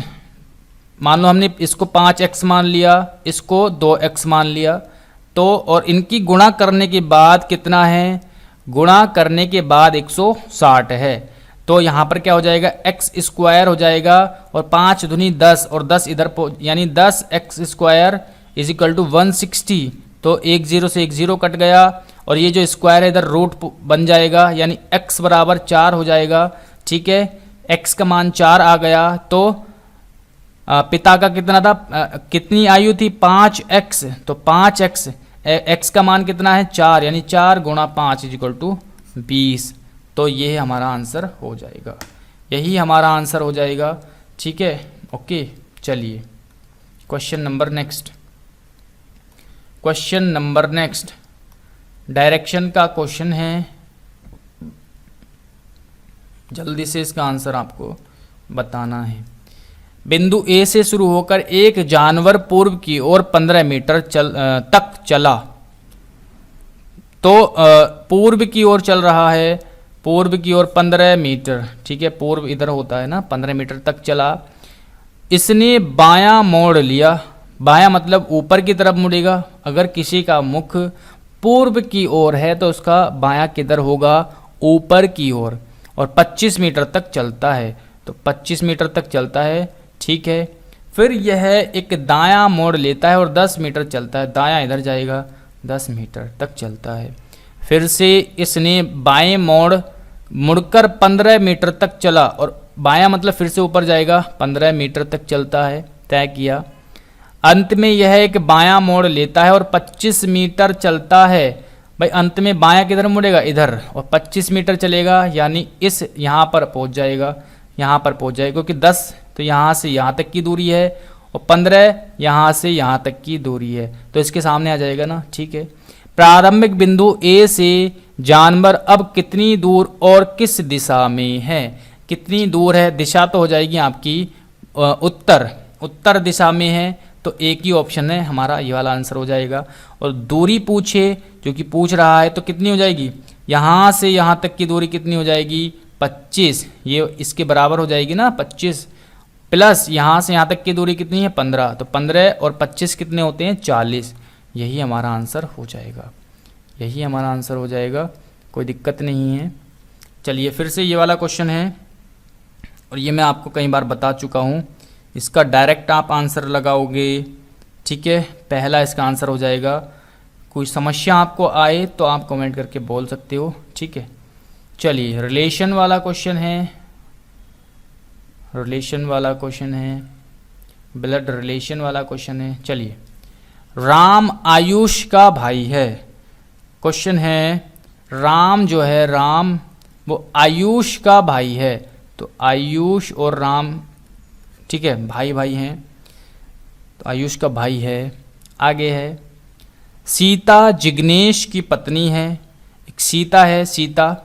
मान लो हमने इसको 5x मान लिया, इसको 2x मान लिया, तो और इनकी गुणा करने के बाद कितना है, गुणा करने के बाद 160 है, तो यहाँ पर क्या हो जाएगा x स्क्वायर हो जाएगा, और 5 दूनी 10 और 10 इधर यानी 10x square is equal to 160, तो एक जीरो से एक जीरो कट गया और ये जो स्क्वायर है इधर रूट बन जाएगा, यानी x बराबर 4 हो जाएगा। ठीक है, x का मान 4 आ गया। तो पिता का कितना था, कितनी आयु थी 5x, तो 5x, x का मान कितना है 4, यानी 4 गुणा 5 इज इक्वल टू 20। तो ये हमारा आंसर हो जाएगा, यही हमारा आंसर हो जाएगा। ठीक है, ओके। चलिए question number next, question number next direction का क्वेश्चन है। जल्दी से इसका आंसर आपको बताना है। बिंदु ए से शुरू होकर एक जानवर पूर्व की ओर 15 मीटर तक चला। तो पूर्व की ओर चल रहा है, पूर्व की ओर 15 मीटर, ठीक है, पूर्व इधर होता है ना, 15 मीटर तक चला। इसने बायां मोड़ लिया, बायां मतलब ऊपर की तरफ मुड़ेगा। अगर किसी का मुख पूर्व की ओर है तो उसका बायां किधर होगा, ऊपर की ओर, और 25 मीटर तक चलता है, तो 25 मीटर तक चलता है। ठीक है, फिर यह एक दायां मोड़ लेता है और 10 मीटर चलता है, दायां इधर जाएगा, 10 मीटर तक चलता है। फिर से इसने बाएं मोड़ मुड़कर 15 मीटर तक चला, और बायां मतलब फिर से ऊपर जाएगा, 15 मीटर तक चलता है, तय किया। अंत में यह एक बायां मोड़ लेता है और 25 मीटर चलता है। भाई अंत में बायां किधर मुड़ेगा, इधर, और 25 मीटर चलेगा, यानी इस यहाँ पर पहुँच जाएगा, यहाँ पर पहुँच जाएगा, क्योंकि 10 तो यहाँ से यहाँ तक की दूरी है और 15 यहाँ से यहाँ तक की दूरी है, तो इसके सामने आ जाएगा ना। ठीक है, प्रारंभिक बिंदु ए से जानवर अब कितनी दूर और किस दिशा में है, कितनी दूर है, दिशा तो हो जाएगी आपकी उत्तर, उत्तर दिशा में है, तो एक ही ऑप्शन है हमारा, ये वाला आंसर हो जाएगा। और दूरी पूछे, जो कि पूछ रहा है, तो कितनी हो जाएगी, यहाँ से यहाँ तक की दूरी कितनी हो जाएगी 25, ये इसके बराबर हो जाएगी ना 25, प्लस यहाँ से यहाँ तक की दूरी कितनी है 15, तो 15 और 25 कितने होते हैं 40। यही हमारा आंसर हो जाएगा, यही हमारा आंसर हो जाएगा, कोई दिक्कत नहीं है। चलिए फिर से ये वाला क्वेश्चन है, और ये मैं आपको कई बार बता चुका हूँ, इसका डायरेक्ट आप आंसर लगाओगे। ठीक है, पहला इसका आंसर हो जाएगा। कोई समस्या आपको आए तो आप कमेंट करके बोल सकते हो। ठीक है, चलिए रिलेशन वाला क्वेश्चन है, रिलेशन वाला क्वेश्चन है, ब्लड रिलेशन वाला क्वेश्चन है। चलिए, राम आयुष का भाई है। क्वेश्चन है, राम जो है, राम वो आयुष का भाई है, तो आयुष और राम, ठीक है, भाई भाई हैं, तो आयुष का भाई है। आगे है, सीता जिग्नेश की पत्नी है। एक सीता है, सीता,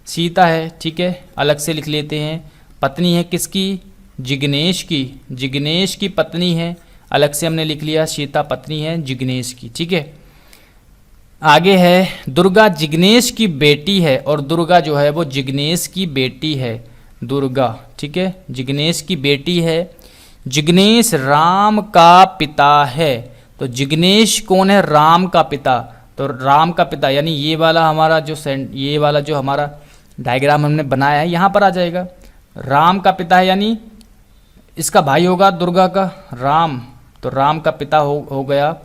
सीता है, ठीक है, अलग से लिख लेते हैं। पत्नी है किसकी, जिग्नेश की, जिग्नेश की पत्नी है, अलग से हमने लिख लिया, सीता पत्नी है जिग्नेश की। ठीक है, आगे है, दुर्गा जिग्नेश की बेटी है, और दुर्गा जो है वो जिग्नेश की बेटी है, दुर्गा, ठीक है, जिग्नेश की बेटी है। जिग्नेश राम का पिता है, तो जिग्नेश कौन है, राम का पिता, तो राम का पिता यानी ये वाला हमारा जो ये वाला जो हमारा डायग्राम हमने बनाया है यहाँ पर आ जाएगा। राम का पिता है, यानी इसका भाई होगा दुर्गा का राम, तो राम का पिता हो गया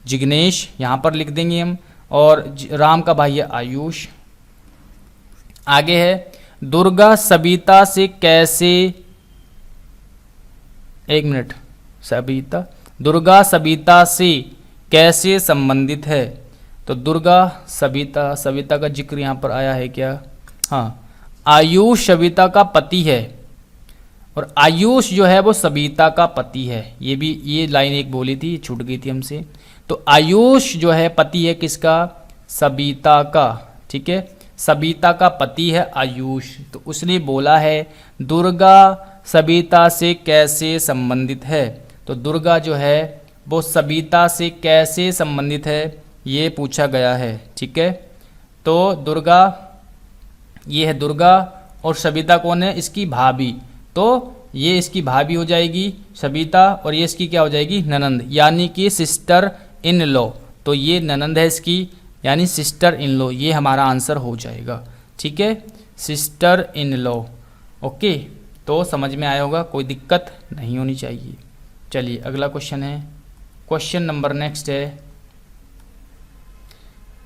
जिग्नेश, यहाँ पर लिख देंगे हम, और राम का भाई है आयुष। आगे है, दुर्गा सबिता से कैसे, एक मिनट, सबिता, दुर्गा सबिता से कैसे संबंधित है, तो दुर्गा सबिता, सबिता का जिक्र यहाँ पर आया है क्या, हाँ, आयुष सबिता का पति है, और आयुष जो है वो सबिता का पति है। ये भी, ये लाइन एक बोली थी, छूट गई थी हमसे, तो आयुष जो है पति है किसका, सबिता का, ठीक है, सबिता का पति है आयुष, तो उसने बोला है दुर्गा सबिता से कैसे संबंधित है, तो दुर्गा जो है वो सबिता से कैसे संबंधित है ये पूछा गया है। ठीक है, तो दुर्गा, ये है दुर्गा, और सबिता कौन है, इसकी भाभी, तो ये इसकी भाभी हो जाएगी सबिता, और ये इसकी क्या हो जाएगी, ननंद, यानी कि सिस्टर इन लॉ, तो ये ननंद है इसकी, यानी सिस्टर इन लॉ, ये हमारा आंसर हो जाएगा। ठीक है, सिस्टर इन लॉ। ओके, तो समझ में आया होगा, कोई दिक्कत नहीं होनी चाहिए। चलिए अगला क्वेश्चन है, क्वेश्चन नंबर नेक्स्ट है,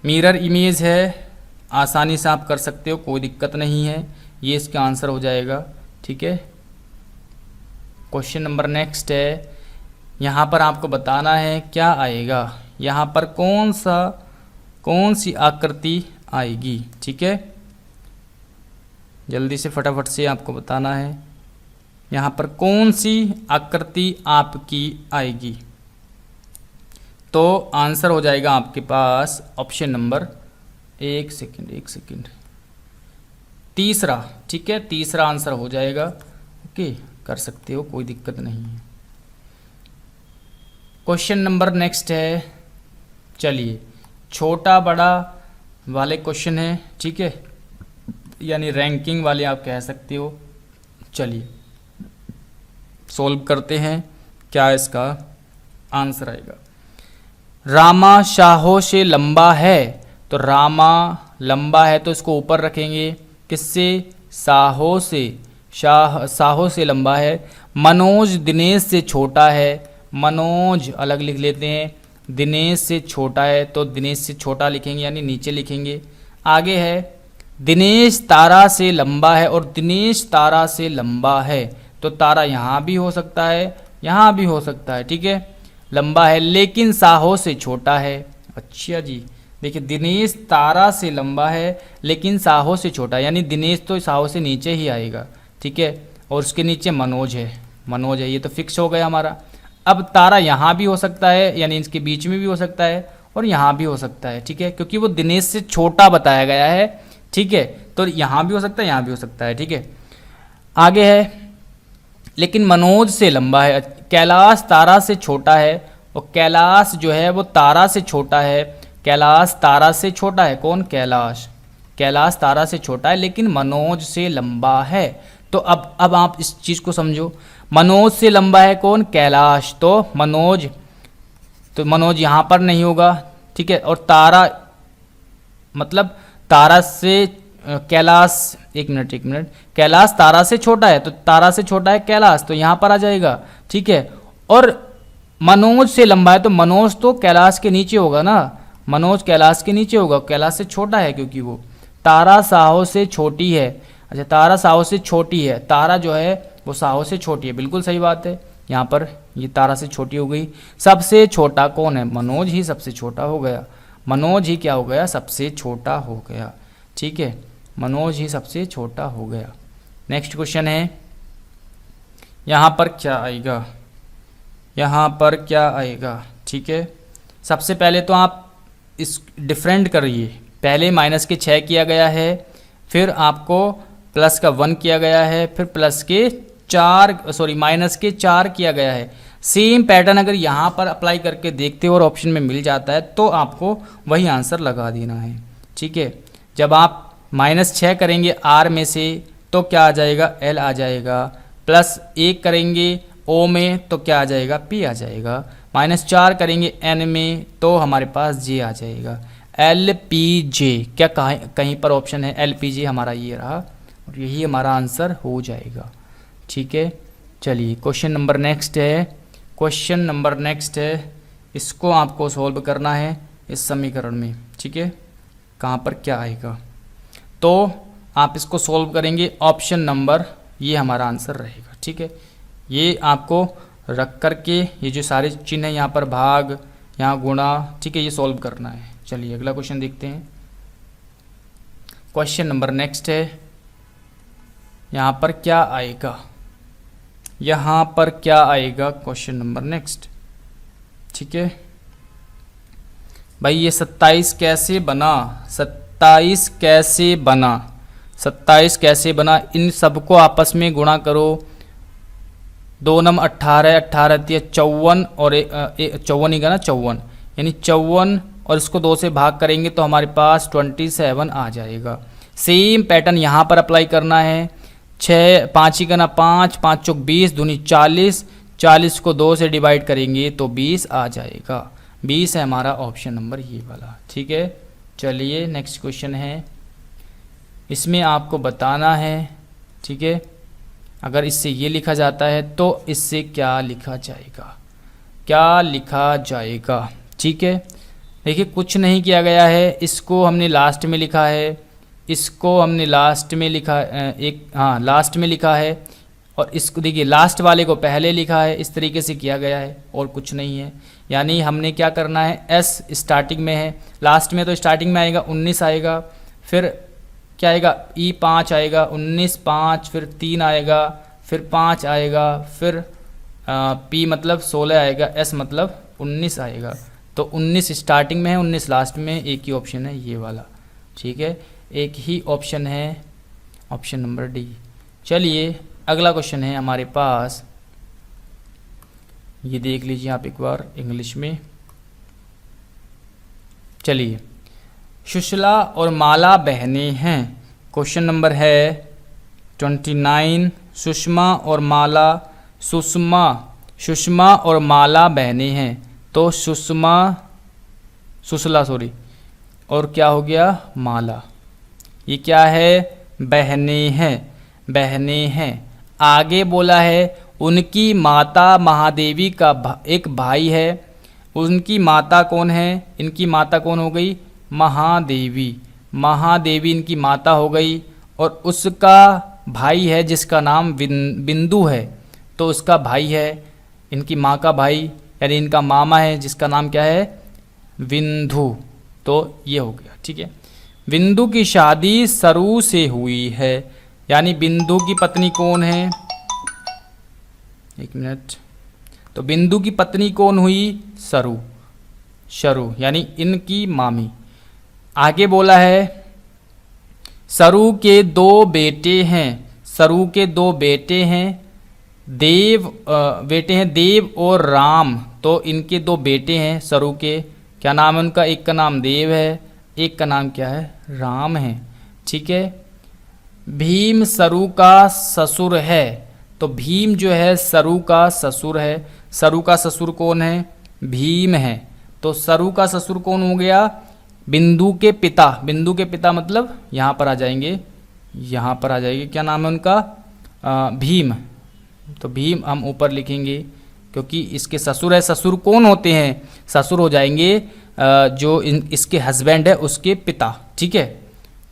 मिरर इमेज है, आसानी से आप कर सकते हो, कोई दिक्कत नहीं है, ये इसका आंसर हो जाएगा। ठीक है, क्वेश्चन नंबर नेक्स्ट है, यहाँ पर आपको बताना है क्या आएगा, यहाँ पर कौन सी आकृति आएगी। ठीक है, जल्दी से फटाफट से आपको बताना है यहाँ पर कौन सी आकृति आपकी आएगी। तो आंसर हो जाएगा आपके पास ऑप्शन नंबर, एक सेकंड, तीसरा। ठीक है, तीसरा आंसर हो जाएगा। ओके, कर सकते हो, कोई दिक्कत नहीं है। क्वेश्चन नंबर नेक्स्ट है, चलिए छोटा बड़ा वाले क्वेश्चन है। ठीक है, यानी रैंकिंग वाले आप कह सकते हो। चलिए सॉल्व करते हैं, क्या इसका आंसर आएगा। रामा शाहों से लंबा है, तो रामा लंबा है तो इसको ऊपर रखेंगे, किससे, साहों से, साहों से लंबा है। मनोज दिनेश से छोटा है, मनोज अलग लिख लेते हैं, दिनेश से छोटा है तो दिनेश से छोटा लिखेंगे यानी नीचे लिखेंगे। आगे है दिनेश तारा से लंबा है, और दिनेश तारा से लंबा है तो तारा यहाँ भी हो सकता है, यहाँ भी हो सकता है। ठीक है, लंबा है लेकिन साहों से छोटा है। अच्छा जी, देखिए दिनेश तारा से लंबा है लेकिन साहों से छोटा है, यानी दिनेश तो साहों से नीचे ही आएगा। ठीक है, और उसके नीचे मनोज है, ये तो फिक्स हो गया हमारा। अब तारा यहाँ भी हो सकता है, यानी इसके बीच में भी हो सकता है और यहाँ भी हो सकता है। ठीक है, क्योंकि वो दिनेश से छोटा बताया गया है। ठीक है, तो यहाँ भी हो सकता है, यहाँ भी हो सकता है। ठीक है, आगे है लेकिन मनोज से लंबा है। कैलाश तारा से छोटा है, और कैलाश जो है वो तारा से छोटा है, कैलाश तारा से छोटा है। कौन, कैलाश तारा से छोटा है लेकिन मनोज से लंबा है। तो अब आप इस चीज़ को समझो, मनोज से लंबा है कौन, कैलाश, तो मनोज यहाँ पर नहीं होगा। ठीक है, और तारा मतलब तारा से कैलाश, एक मिनट, कैलाश तारा से छोटा है तो तारा से छोटा है कैलाश, तो यहाँ पर आ जाएगा। ठीक है, और मनोज से लंबा है तो मनोज तो कैलाश के नीचे होगा ना, मनोज कैलाश के नीचे होगा, कैलाश से छोटा है क्योंकि वो। तारा साहों से छोटी है, अच्छा तारा साहों से छोटी है, तारा जो है वो साहों से छोटी है, बिल्कुल सही बात है। यहाँ पर ये तारा से छोटी हो गई। सबसे छोटा कौन है, मनोज ही सबसे छोटा हो गया, मनोज ही क्या हो गया, सबसे छोटा हो गया। ठीक है, मनोज ही सबसे छोटा हो गया। नेक्स्ट क्वेश्चन है, यहाँ पर क्या आएगा, यहाँ पर क्या आएगा। ठीक है, सबसे पहले तो आप इस डिफरेंट करिए, पहले माइनस के 6 किया गया है, फिर आपको प्लस का 1 किया गया है, फिर प्लस के 4 माइनस के 4 किया गया है। सेम पैटर्न अगर यहाँ पर अप्लाई करके देखते हो और ऑप्शन में मिल जाता है तो आपको वही आंसर लगा देना है। ठीक है, जब आप -6 करेंगे आर में से तो क्या आ जाएगा, एल आ जाएगा, प्लस 1 करेंगे ओ में तो क्या आ जाएगा, पी आ जाएगा, -4 करेंगे एन में तो हमारे पास जे आ जाएगा, एल पी जे। क्या कहीं पर ऑप्शन है, एल पी जे हमारा ये रहा और यही हमारा आंसर हो जाएगा। ठीक है, चलिए क्वेश्चन नंबर नेक्स्ट है, इसको आपको सॉल्व करना है इस समीकरण में। ठीक है, कहाँ पर क्या आएगा, तो आप इसको सॉल्व करेंगे, ऑप्शन नंबर ये हमारा आंसर रहेगा। ठीक है, ये आपको रख करके ये जो सारे चिन्ह है यहाँ पर भाग, यहाँ गुणा, ठीक है, ये सॉल्व करना है। चलिए अगला क्वेश्चन देखते हैं। क्वेश्चन नंबर नेक्स्ट है, यहाँ पर क्या आएगा, यहाँ पर क्या आएगा, क्वेश्चन नंबर नेक्स्ट। ठीक है भाई, ये 27 कैसे बना, 27 कैसे बना, इन सबको आपस में गुणा करो, 2 नम 18, 18 54 और 54 ही का ना, 54 यानी 54, और इसको 2 से भाग करेंगे तो हमारे पास 27 आ जाएगा। सेम पैटर्न यहाँ पर अप्लाई करना है, 6 5 ही का ना 5, 5 चौक 20, दूनी 40, 40 को 2 से डिवाइड करेंगे तो 20 आ जाएगा, 20 है हमारा ऑप्शन नंबर ये वाला। ठीक है, चलिए नेक्स्ट क्वेश्चन है, इसमें आपको बताना है। ठीक है, अगर इससे ये लिखा जाता है तो इससे क्या लिखा जाएगा, क्या लिखा जाएगा। ठीक है, देखिए कुछ नहीं किया गया है, इसको हमने लास्ट में लिखा है, इसको हमने लास्ट में लिखा लास्ट में लिखा है, और इसको देखिए लास्ट वाले को पहले लिखा है। इस तरीके से किया गया है और कुछ नहीं है। यानी हमने क्या करना है, एस स्टार्टिंग में है, लास्ट में तो स्टार्टिंग में आएगा 19 आएगा, फिर क्या आएगा ई 5 आएगा, 19 5, फिर 3 आएगा, फिर 5 आएगा, फिर पी मतलब 16 आएगा, एस मतलब 19 आएगा। तो 19 स्टार्टिंग में है, 19 लास्ट में, एक ही ऑप्शन है ये वाला। ठीक है, एक ही ऑप्शन है, ऑप्शन नंबर डी। चलिए अगला क्वेश्चन है हमारे पास, ये देख लीजिए आप एक बार इंग्लिश में। चलिए, सुशला और माला बहनें हैं। क्वेश्चन नंबर है 29। सुषमा और माला, सुषमा और माला बहनें हैं। तो सुशला और क्या हो गया, माला। ये क्या है, बहनें हैं, बहनें हैं। आगे बोला है उनकी माता महादेवी का एक भाई है। उनकी माता कौन है, इनकी माता कौन हो गई, महादेवी। महादेवी इनकी माता हो गई, और उसका भाई है जिसका नाम बिंदु है। तो उसका भाई है, इनकी माँ का भाई, यानी इनका मामा है जिसका नाम क्या है, विंधु। तो ये हो गया। ठीक है, बिंदु की शादी सरू से हुई है। यानी बिंदु की पत्नी कौन है, एक मिनट, तो बिंदु की पत्नी कौन हुई, शरू, यानी इनकी मामी। आगे बोला है सरू के 2 बेटे हैं। सरू के 2 बेटे हैं, देव और राम। तो इनके 2 बेटे हैं सरू के, क्या नाम है उनका, एक का नाम देव है, एक का नाम क्या है, राम है। ठीक है, भीम सरू का ससुर है। तो भीम जो है सरू का ससुर है। सरू का ससुर कौन है, भीम है। तो सरू का ससुर कौन हो गया, बिंदु के पिता। बिंदु के पिता मतलब यहाँ पर आ जाएंगे, यहाँ पर आ जाएंगे, क्या नाम है उनका, भीम। तो भीम हम ऊपर लिखेंगे क्योंकि इसके ससुर है। ससुर कौन होते हैं, ससुर हो जाएंगे जो इसके हस्बैंड है उसके पिता। ठीक है,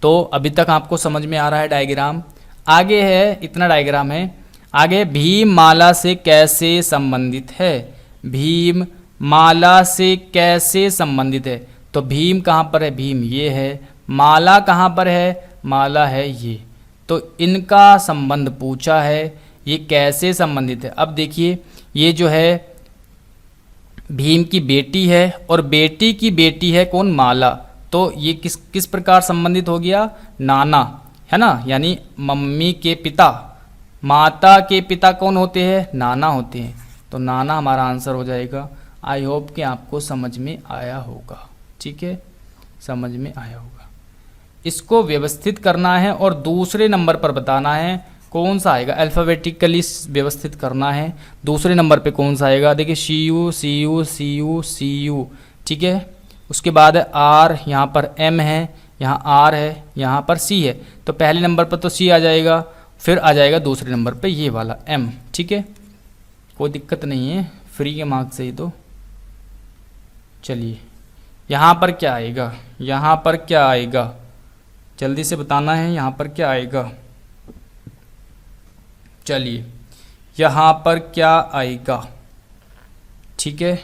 तो अभी तक आपको समझ में आ रहा है डायग्राम। आगे है, इतना डायग्राम है। आगे भीम माला से कैसे संबंधित है, भीम माला से कैसे संबंधित है। तो भीम कहाँ पर है, भीम ये है, माला कहाँ पर है, माला है ये। तो इनका संबंध पूछा है, ये कैसे संबंधित है। अब देखिए ये जो है भीम की बेटी है और बेटी की बेटी है कौन, माला। तो ये किस प्रकार संबंधित हो गया, नाना है ना, यानी मम्मी के पिता। माता के पिता कौन होते हैं, नाना होते हैं। तो नाना हमारा आंसर हो जाएगा। आई होप कि आपको समझ में आया होगा। ठीक है, समझ में आया होगा। इसको व्यवस्थित करना है और दूसरे नंबर पर बताना है कौन सा आएगा, अल्फ़ाबेटिकली व्यवस्थित करना है। दूसरे नंबर पे कौन सा आएगा, देखिए CU। ठीक है, उसके बाद है आर, यहाँ पर M है, यहाँ आर है, यहाँ पर C है। तो पहले नंबर पर तो C आ जाएगा, फिर आ जाएगा दूसरे नंबर पे ये वाला M। ठीक है, कोई दिक्कत नहीं है, फ्री के मार्क्स से ही। तो चलिए यहाँ पर क्या आएगा, यहाँ पर क्या आएगा, जल्दी से बताना है यहाँ पर क्या आएगा। चलिए यहाँ पर क्या आएगा। ठीक है,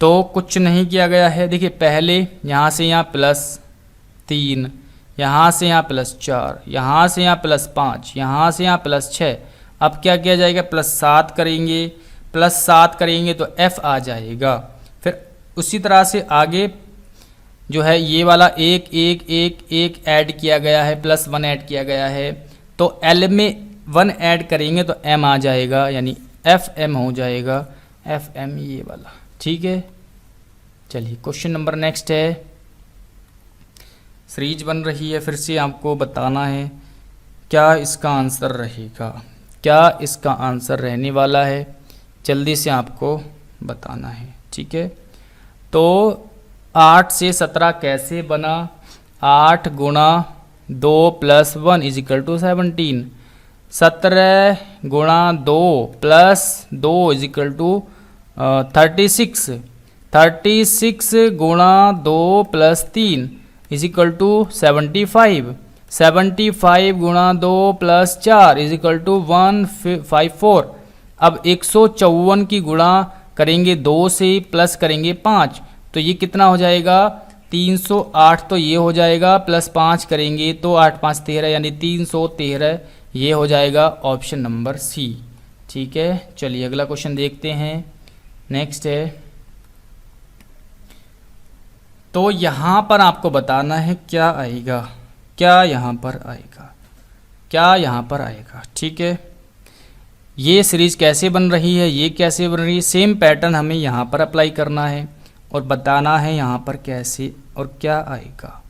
तो कुछ नहीं किया गया है। देखिए पहले यहाँ से यहाँ +3, यहाँ से यहाँ +4, यहाँ से यहाँ +5, यहाँ से यहाँ +6। अब क्या किया जाएगा, +7 करेंगे, +7 करेंगे तो F आ जाएगा। फिर उसी तरह से आगे जो है ये वाला 1 1 1 1 ऐड किया गया है, +1 ऐड किया गया है। तो L में 1 ऐड करेंगे तो M आ जाएगा, यानी FM हो जाएगा, FM ये वाला। ठीक है, चलिए क्वेश्चन नंबर नेक्स्ट है। सीरीज बन रही है, फिर से आपको बताना है क्या इसका आंसर रहेगा, क्या इसका आंसर रहने वाला है, जल्दी से आपको बताना है। ठीक है, तो 8 से 17 कैसे बना, 8 गुणा 2 + 1 = 17, 17 गुणा 2 + 2 = 36, 36 गुणा 2 प्लस 3 इज इक्वल टू 75। 75 गुणा 2 प्लस 4 इज इक्वल टू 154। अब 154 की गुणा करेंगे 2 से प्लस करेंगे 5 तो ये कितना हो जाएगा 308। तो ये हो जाएगा प्लस 5 करेंगे तो 8 5 13 यानी 313। ये हो जाएगा ऑप्शन नंबर सी। ठीक है, चलिए अगला क्वेश्चन देखते हैं। नेक्स्ट है, तो यहाँ पर आपको बताना है क्या आएगा, क्या यहाँ पर आएगा, क्या यहाँ पर आएगा। ठीक है, ये सीरीज कैसे बन रही है, ये कैसे बन रही है, सेम पैटर्न हमें यहाँ पर अप्लाई करना है और बताना है यहाँ पर कैसे और क्या आएगा,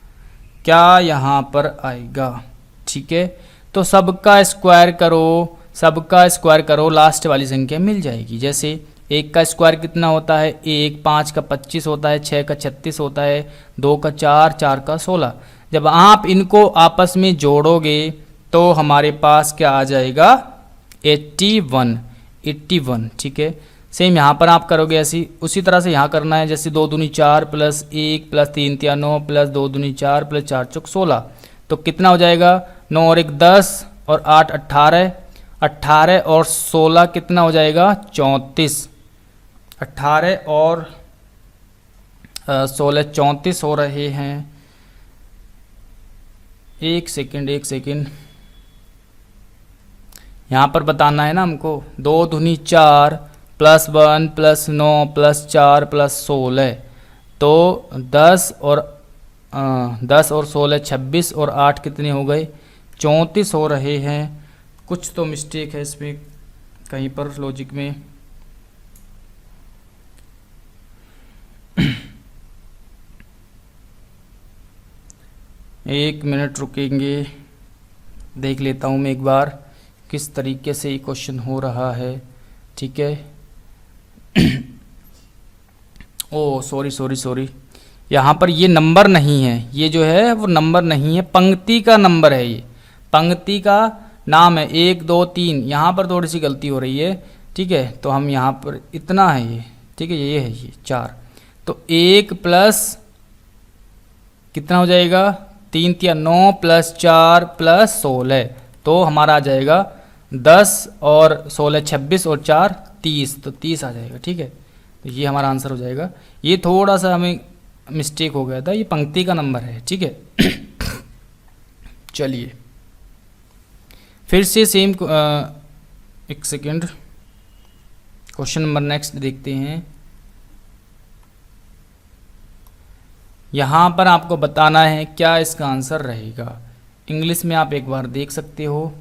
क्या यहाँ पर आएगा। ठीक है, तो सबका स्क्वायर करो, सबका स्क्वायर करो, लास्ट वाली संख्या मिल जाएगी। जैसे 1 का स्क्वायर कितना होता है 1, 5 का 25 होता है, 6 का 36 होता है, 2 का 4, 4 का 16। जब आप इनको आपस में जोड़ोगे तो हमारे पास क्या आ जाएगा 81। ठीक है, सेम यहाँ पर आप करोगे ऐसी उसी तरह से यहाँ करना है। जैसे 2 दूनी 4 प्लस 1 प्लस 3 तिया 9 प्लस 2 दूनी 4 प्लस 4 चौक 16। तो कितना हो जाएगा 9 और 1 10 और 8 18, 18 और 16 कितना हो जाएगा 34। 18 और 16 34 हो रहे हैं। एक सेकंड, यहाँ पर बताना है ना हमको। 2 दूनी 4 प्लस 1 प्लस 9 प्लस 4 प्लस 16 तो 10 और 16 26 और 8 कितने हो गए 34 हो रहे हैं। कुछ तो मिस्टेक है इसमें कहीं पर लॉजिक में। एक मिनट रुकेंगे, देख लेता हूँ मैं एक बार किस तरीके से ये क्वेश्चन हो रहा है। ठीक है, ओ सॉरी, यहाँ पर ये नंबर नहीं है, ये जो है वो नंबर नहीं है, पंक्ति का नंबर है, ये पंक्ति का नाम है 1 2 3। यहाँ पर थोड़ी सी गलती हो रही है। ठीक है, तो हम यहाँ पर इतना है ये, ठीक है, ये है ये 4। तो 1 प्लस कितना हो जाएगा 3 तिया 9 प्लस 4 प्लस 16 तो हमारा आ जाएगा 10 और 16 26 और 4 30 तो 30 आ जाएगा। ठीक है, तो ये हमारा आंसर हो जाएगा। ये थोड़ा सा हमें मिस्टेक हो गया था, ये पंक्ति का नंबर है। ठीक है, चलिए फिर से सेम एक सेकेंड क्वेश्चन नंबर नेक्स्ट देखते हैं। यहाँ पर आपको बताना है क्या इसका आंसर रहेगा। इंग्लिश में आप एक बार देख सकते हो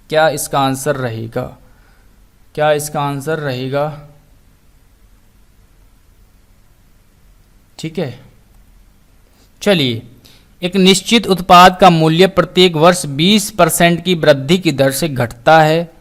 क्या इसका आंसर रहेगा, क्या इसका आंसर रहेगा। ठीक है, चलिए, एक निश्चित उत्पाद का मूल्य प्रत्येक वर्ष 20% की वृद्धि की दर से घटता है।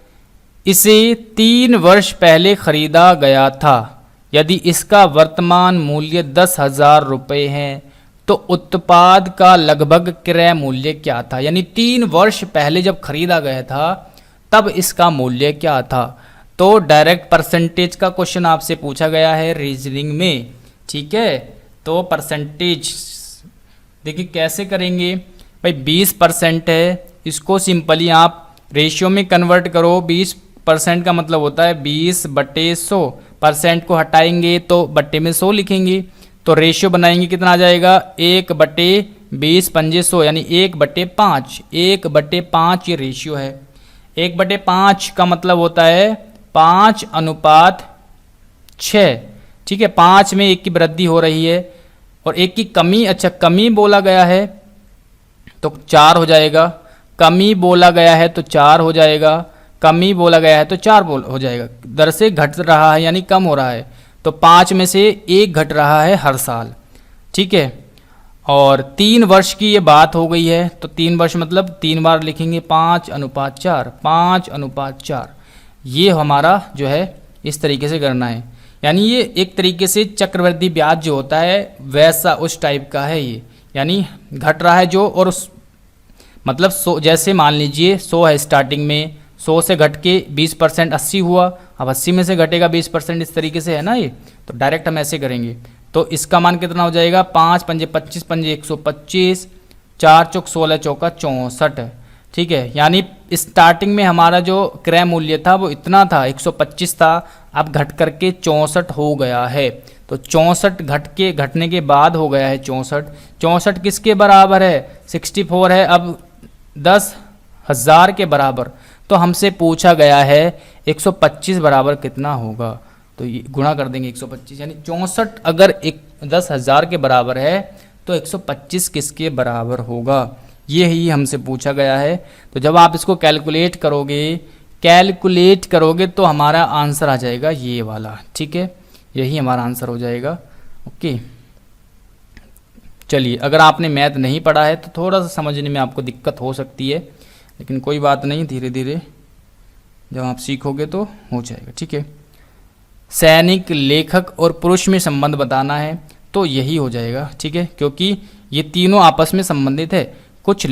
इसे 3 वर्ष पहले खरीदा गया था। यदि इसका वर्तमान मूल्य 10,000 रुपये है तो उत्पाद का लगभग क्रय मूल्य क्या था। यानी 3 वर्ष पहले जब खरीदा गया था तब इसका मूल्य क्या था। तो डायरेक्ट परसेंटेज का क्वेश्चन आपसे पूछा गया है रीजनिंग में। ठीक है, तो परसेंटेज देखिए कैसे करेंगे भाई। 20% है, इसको सिंपली आप रेशियो में कन्वर्ट करो। 20% का मतलब होता है 20/100। परसेंट को हटाएंगे तो बट्टे में 100 लिखेंगे। तो रेशियो बनाएंगे कितना आ जाएगा 1/20 पंजे 100 यानी 1/5। 1/5 ये रेशियो है। 1/5 का मतलब होता है 5:6। ठीक है, 5 में 1 की वृद्धि हो रही है और 1 की कमी, अच्छा कमी बोला गया है तो 4 हो जाएगा। कमी बोला गया है तो 4 हो जाएगा। कमी बोला गया है तो 4 हो जाएगा। दर से घट रहा है यानी कम हो रहा है तो 5 में से 1 घट रहा है हर साल। ठीक है, और 3 वर्ष की ये बात हो गई है तो 3 वर्ष मतलब 3 बार लिखेंगे 5:4। 5:4 ये हमारा जो है इस तरीके से करना है। यानी ये एक तरीके से चक्रवृद्धि ब्याज जो होता है वैसा उस टाइप का है ये। यानी घट रहा है जो, और उस मतलब 100 जैसे मान लीजिए 100 है स्टार्टिंग में, 100 से घट के 20% 80 हुआ, अब 80 में से घटेगा 20%, इस तरीके से है ना ये, तो डायरेक्ट हम ऐसे करेंगे। तो इसका मान कितना हो जाएगा, 5 पंजे 25 पंजे 125, 4 चौक 16 चौका 64, ठीक है। यानी स्टार्टिंग में हमारा जो क्रय मूल्य था वो इतना था 125 था, अब घट करके 64 हो गया है। तो 64 घटने के बाद हो गया है 64। 64 किसके बराबर है, 64 है अब 10,000 के बराबर। तो हमसे पूछा गया है 125 बराबर कितना होगा, तो ये गुणा कर देंगे 125, यानी 64 अगर 10,000 के बराबर है तो 125 किसके बराबर होगा, ये ही हमसे पूछा गया है। तो जब आप इसको कैलकुलेट करोगे तो हमारा आंसर आ जाएगा ये वाला, ठीक है, यही हमारा आंसर हो जाएगा। ओके, चलिए, अगर आपने मैथ नहीं पढ़ा है तो थोड़ा सा समझने में आपको दिक्कत हो सकती है, लेकिन कोई बात नहीं, धीरे धीरे जब आप सीखोगे तो हो जाएगा, ठीक है। सैनिक, लेखक और पुरुष में संबंध बताना है तो यही हो जाएगा, ठीक है, क्योंकि ये तीनों आपस में संबंधित है। कुछ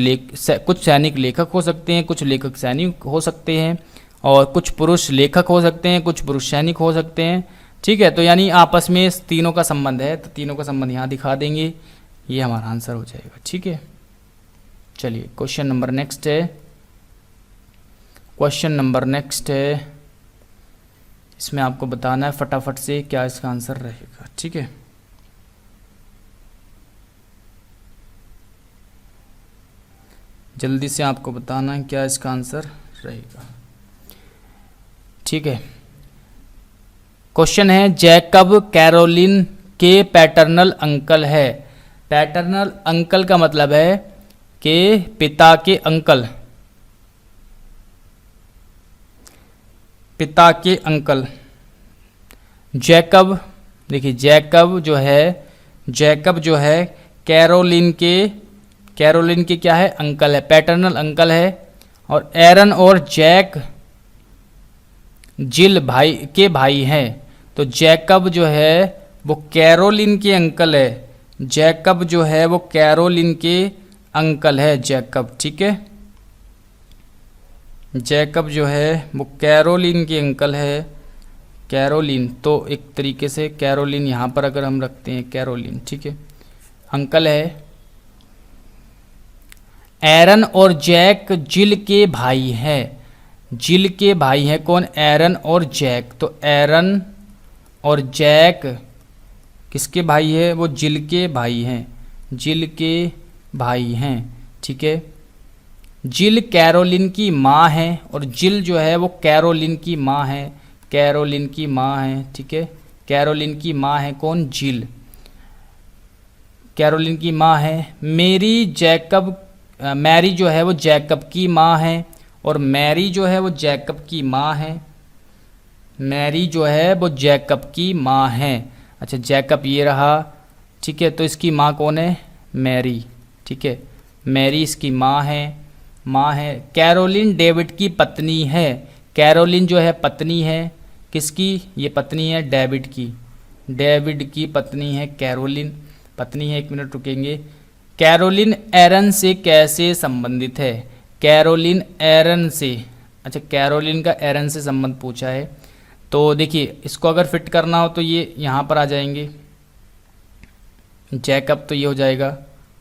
सैनिक लेखक हो सकते हैं, कुछ लेखक सैनिक हो सकते हैं, और कुछ पुरुष लेखक हो सकते हैं, कुछ पुरुष सैनिक हो सकते हैं, ठीक है। तो यानी आपस में तीनों का संबंध है, तो तीनों का संबंध यहाँ दिखा देंगे, ये हमारा आंसर हो जाएगा, ठीक है। चलिए, क्वेश्चन नंबर नेक्स्ट है, इसमें आपको बताना है फटाफट से क्या इसका आंसर रहेगा, ठीक है। जल्दी से आपको बताना है क्या इसका आंसर रहेगा, ठीक है। क्वेश्चन है, जैकब कैरोलिन के पैटर्नल अंकल है। पैटर्नल अंकल का मतलब है कि पिता के अंकल, पिता के अंकल। जैकब, देखिए जैकब जो है कैरोलिन के क्या है, अंकल है, पैटर्नल अंकल है। और एरन और जैक जिल भाई हैं। तो जैकब जो है वो कैरोलिन के अंकल है, जैकब जो है वो कैरोलिन के अंकल है, जैकब, ठीक है। जैकब जो है वो कैरोलिन के अंकल है, कैरोलिन, तो एक तरीके से कैरोलिन यहाँ पर अगर हम रखते हैं कैरोलिन, ठीक है, अंकल है। एरन और जैक जिल के भाई हैं, जिल के भाई हैं कौन, एरन और जैक। तो एरन और जैक किसके भाई है, वो जिल के भाई हैं, जिल के भाई हैं, ठीक है। जिल कैरोलिन की माँ है, और जिल जो है वो कैरोलिन की माँ है, कैरोलिन की माँ है, ठीक है। कैरोलिन की माँ है कौन, जिल, कैरोलिन की माँ है। मैरी जो है वो जैकब की माँ है, और मैरी जो है वो जैकब की माँ है, मैरी जो है वो जैकब की माँ है। अच्छा, जैकब ये रहा, ठीक है, तो इसकी माँ कौन है, मैरी, ठीक है, मैरी इसकी माँ है। कैरोलिन डेविड की पत्नी है, कैरोलिन जो है पत्नी है, किसकी, ये पत्नी है डेविड की पत्नी है कैरोलिन, पत्नी है। एक मिनट रुकेंगे। कैरोलिन एरन से कैसे संबंधित है, कैरोलिन एरन से, अच्छा कैरोलिन का एरन से संबंध पूछा है। तो देखिए, इसको अगर फिट करना हो तो ये यहाँ पर आ जाएंगे, जैकब तो ये हो जाएगा,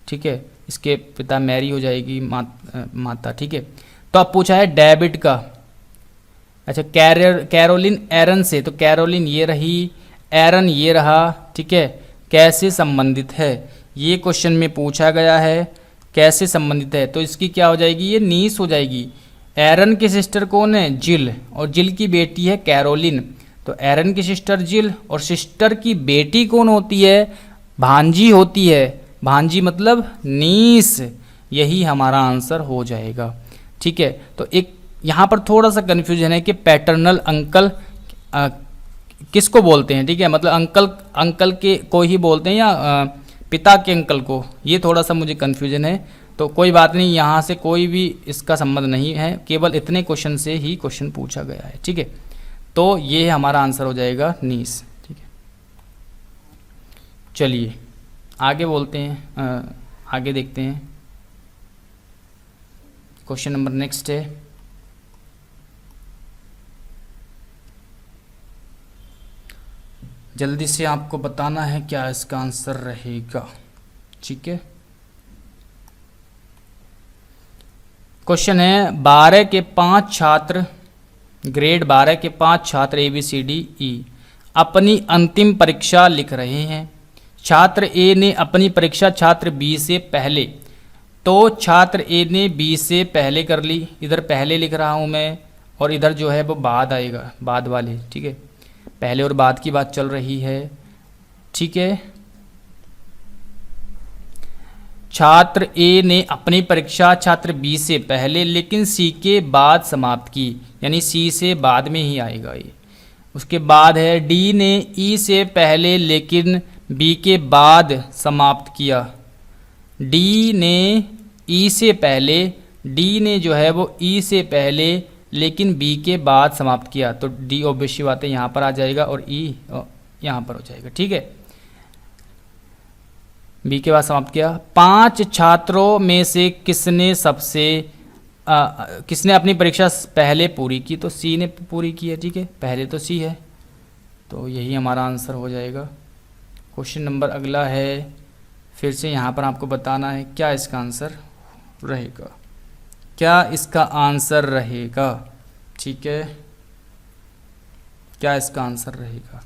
ठीक है, इसके पिता मैरी हो जाएगी माता, ठीक है। तो अब पूछा है डेविड का, अच्छा कैरोलिन एरन से, तो कैरोलिन ये रही, एरन ये रहा, ठीक है, कैसे संबंधित है, ये क्वेश्चन में पूछा गया है, कैसे संबंधित है। तो इसकी क्या हो जाएगी, ये नीस हो जाएगी। एरन की सिस्टर कौन है, जिल, और जिल की बेटी है कैरोलिन। तो एरन की सिस्टर जिल, और सिस्टर की बेटी कौन होती है, भांजी होती है, भांजी मतलब नीस, यही हमारा आंसर हो जाएगा, ठीक है। तो एक यहाँ पर थोड़ा सा कन्फ्यूजन है कि पैटर्नल अंकल किसको बोलते हैं, ठीक है, मतलब अंकल के को ही बोलते हैं या पिता के अंकल को, ये थोड़ा सा मुझे कन्फ्यूजन है। तो कोई बात नहीं, यहाँ से कोई भी इसका संबंध नहीं है, केवल इतने क्वेश्चन से ही क्वेश्चन पूछा गया है, ठीक है। तो ये हमारा आंसर हो जाएगा नीस, ठीक है। चलिए आगे बोलते हैं, आगे देखते हैं। क्वेश्चन नंबर नेक्स्ट है, जल्दी से आपको बताना है क्या इसका आंसर रहेगा। ठीक है, क्वेश्चन है 12 के 5 छात्र, ग्रेड 12 के 5 छात्र ABCDE अपनी अंतिम परीक्षा लिख रहे हैं। छात्र ए ने अपनी परीक्षा छात्र बी से पहले, तो छात्र ए ने बी से पहले कर ली, इधर पहले लिख रहा हूँ मैं, और इधर जो है वो बाद आएगा, बाद वाले। ठीक है, पहले और बाद की बात चल रही है। ठीक है, छात्र ए ने अपनी परीक्षा छात्र बी से पहले लेकिन सी के बाद समाप्त की, यानी सी से बाद में ही आएगा ये। उसके बाद है डी ने ई से पहले लेकिन बी के बाद समाप्त किया। डी ने ई से पहले, डी ने जो है वो ई से पहले लेकिन बी के बाद समाप्त किया, तो डी ऑब्वियसली बात है यहाँ पर आ जाएगा और ई यहाँ पर हो जाएगा। ठीक है, बी के बाद समाप्त किया। 5 छात्रों में से किसने अपनी परीक्षा पहले पूरी की, तो सी ने पूरी की है। ठीक है, पहले तो सी है, तो यही हमारा आंसर हो जाएगा। क्वेश्चन नंबर अगला है, फिर से यहाँ पर आपको बताना है क्या इसका आंसर रहेगा, क्या इसका आंसर रहेगा। ठीक है, क्या इसका आंसर रहेगा।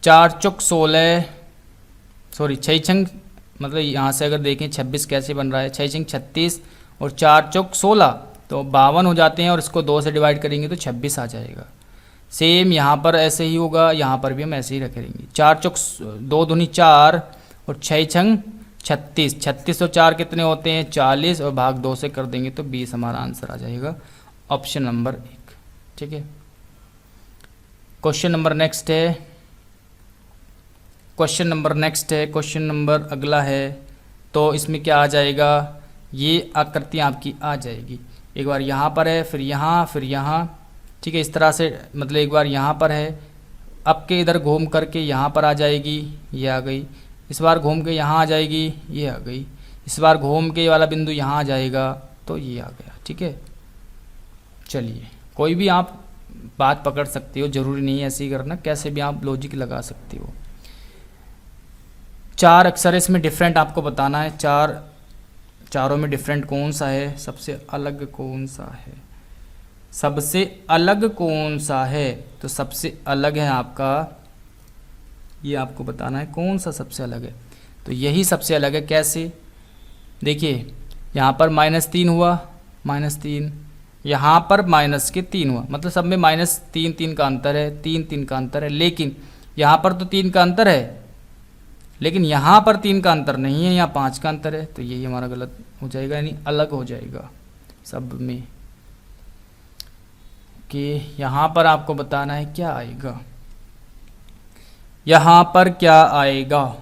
4 चौक 16, सॉरी 6 छंग, मतलब यहाँ से अगर देखें 26 कैसे बन रहा है, 6 छंग 36 और 4 चौक 16, तो 52 हो जाते हैं, और इसको 2 से डिवाइड करेंगे तो 26 आ जाएगा। सेम यहाँ पर ऐसे ही होगा, यहाँ पर भी हम ऐसे ही रखेंगे। 4 चौक 2 दूनी 4 और 6 छंग 36, 36 और 4 कितने होते हैं 40, और भाग 2 से कर देंगे तो 20 हमारा आंसर आ जाएगा, ऑप्शन नंबर 1। ठीक है, क्वेश्चन नंबर नेक्स्ट है, क्वेश्चन नंबर अगला है, तो इसमें क्या आ जाएगा, ये आकृतियाँ आपकी आ जाएगी। एक बार यहाँ पर है, फिर यहाँ, फिर यहाँ। ठीक है, इस तरह से, मतलब एक बार यहाँ पर है, अब के इधर घूम करके यहाँ पर आ जाएगी, ये आ गई। इस बार घूम के यहाँ आ जाएगी, ये आ गई। इस बार घूम के वाला बिंदु यहाँ आ जाएगा, तो ये आ गया। ठीक है, चलिए कोई भी आप बात पकड़ सकते हो, ज़रूरी नहीं है ऐसे ही करना, कैसे भी आप लॉजिक लगा सकते हो। 4 अक्षर इसमें डिफरेंट आपको बताना है, चारों में डिफरेंट कौन सा है, सबसे अलग कौन सा है, सबसे अलग कौन सा है। तो सबसे अलग है आपका, ये आपको बताना है कौन सा सबसे अलग है, तो यही सबसे अलग है। कैसे, देखिए यहाँ पर -3 हुआ, -3, यहाँ पर -3 हुआ, मतलब सब में -3 का अंतर है, 3 का अंतर है, लेकिन यहाँ पर तो 3 का अंतर है, लेकिन यहाँ पर 3 का अंतर नहीं है, यहाँ 5 का अंतर है, तो यही हमारा गलत हो जाएगा, यानी अलग हो जाएगा सब में। कि यहाँ पर आपको बताना है क्या आएगा, यहाँ पर क्या आएगा,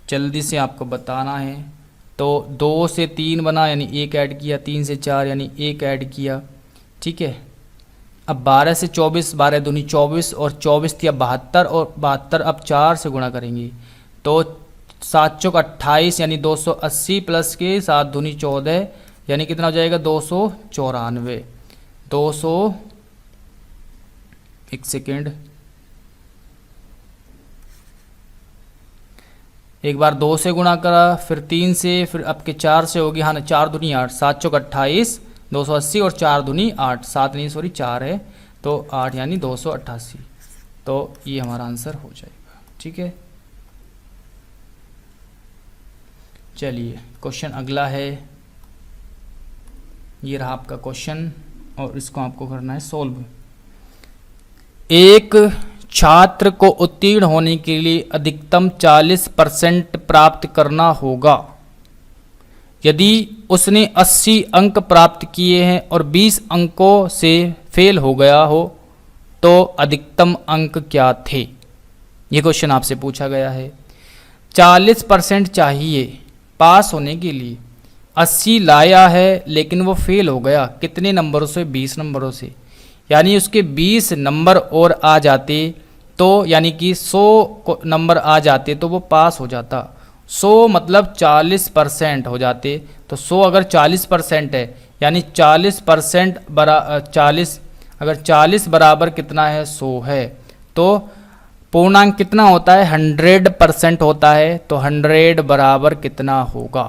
जल्दी से आपको बताना है। तो 2 से 3 बना, यानी 1 ऐड किया, 3 से 4 यानी 1 ऐड किया। ठीक है, अब 12 से 24, 12 दूनी 24 और 24 थी, अब 72 और 72 अब 4 से गुणा करेंगे, तो 7 चौक 28 यानी 280 प्लस के 7 दूनी 14 यानी कितना हो जाएगा 294। 200, एक सेकेंड, एक बार 2 से गुणा करा, फिर 3 से, फिर अब के 4 से होगी, हाँ ना, 4 दूनी 8, 7 चौक 28, 280 और 4 दूनी 8, 7 नहीं सॉरी 4 है, तो 8 यानी 288, तो ये हमारा आंसर हो जाएगा। ठीक है, चलिए क्वेश्चन अगला है, ये रहा आपका क्वेश्चन और इसको आपको करना है सॉल्व। एक छात्र को उत्तीर्ण होने के लिए अधिकतम 40% प्राप्त करना होगा। यदि उसने 80 अंक प्राप्त किए हैं और 20 अंकों से फेल हो गया हो तो अधिकतम अंक क्या थे। ये क्वेश्चन आपसे पूछा गया है। 40% चाहिए पास होने के लिए, 80 लाया है लेकिन वो फेल हो गया, कितने नंबरों से, 20 नंबरों से, यानी उसके 20 नंबर और आ जाते तो यानी कि 100 नंबर आ जाते तो वो पास हो जाता। 100 मतलब 40% हो जाते, तो 100 अगर 40% है यानी 40% 40 अगर 40 बराबर कितना है 100 है तो पूर्णांक कितना होता है 100% होता है, तो 100 बराबर कितना होगा,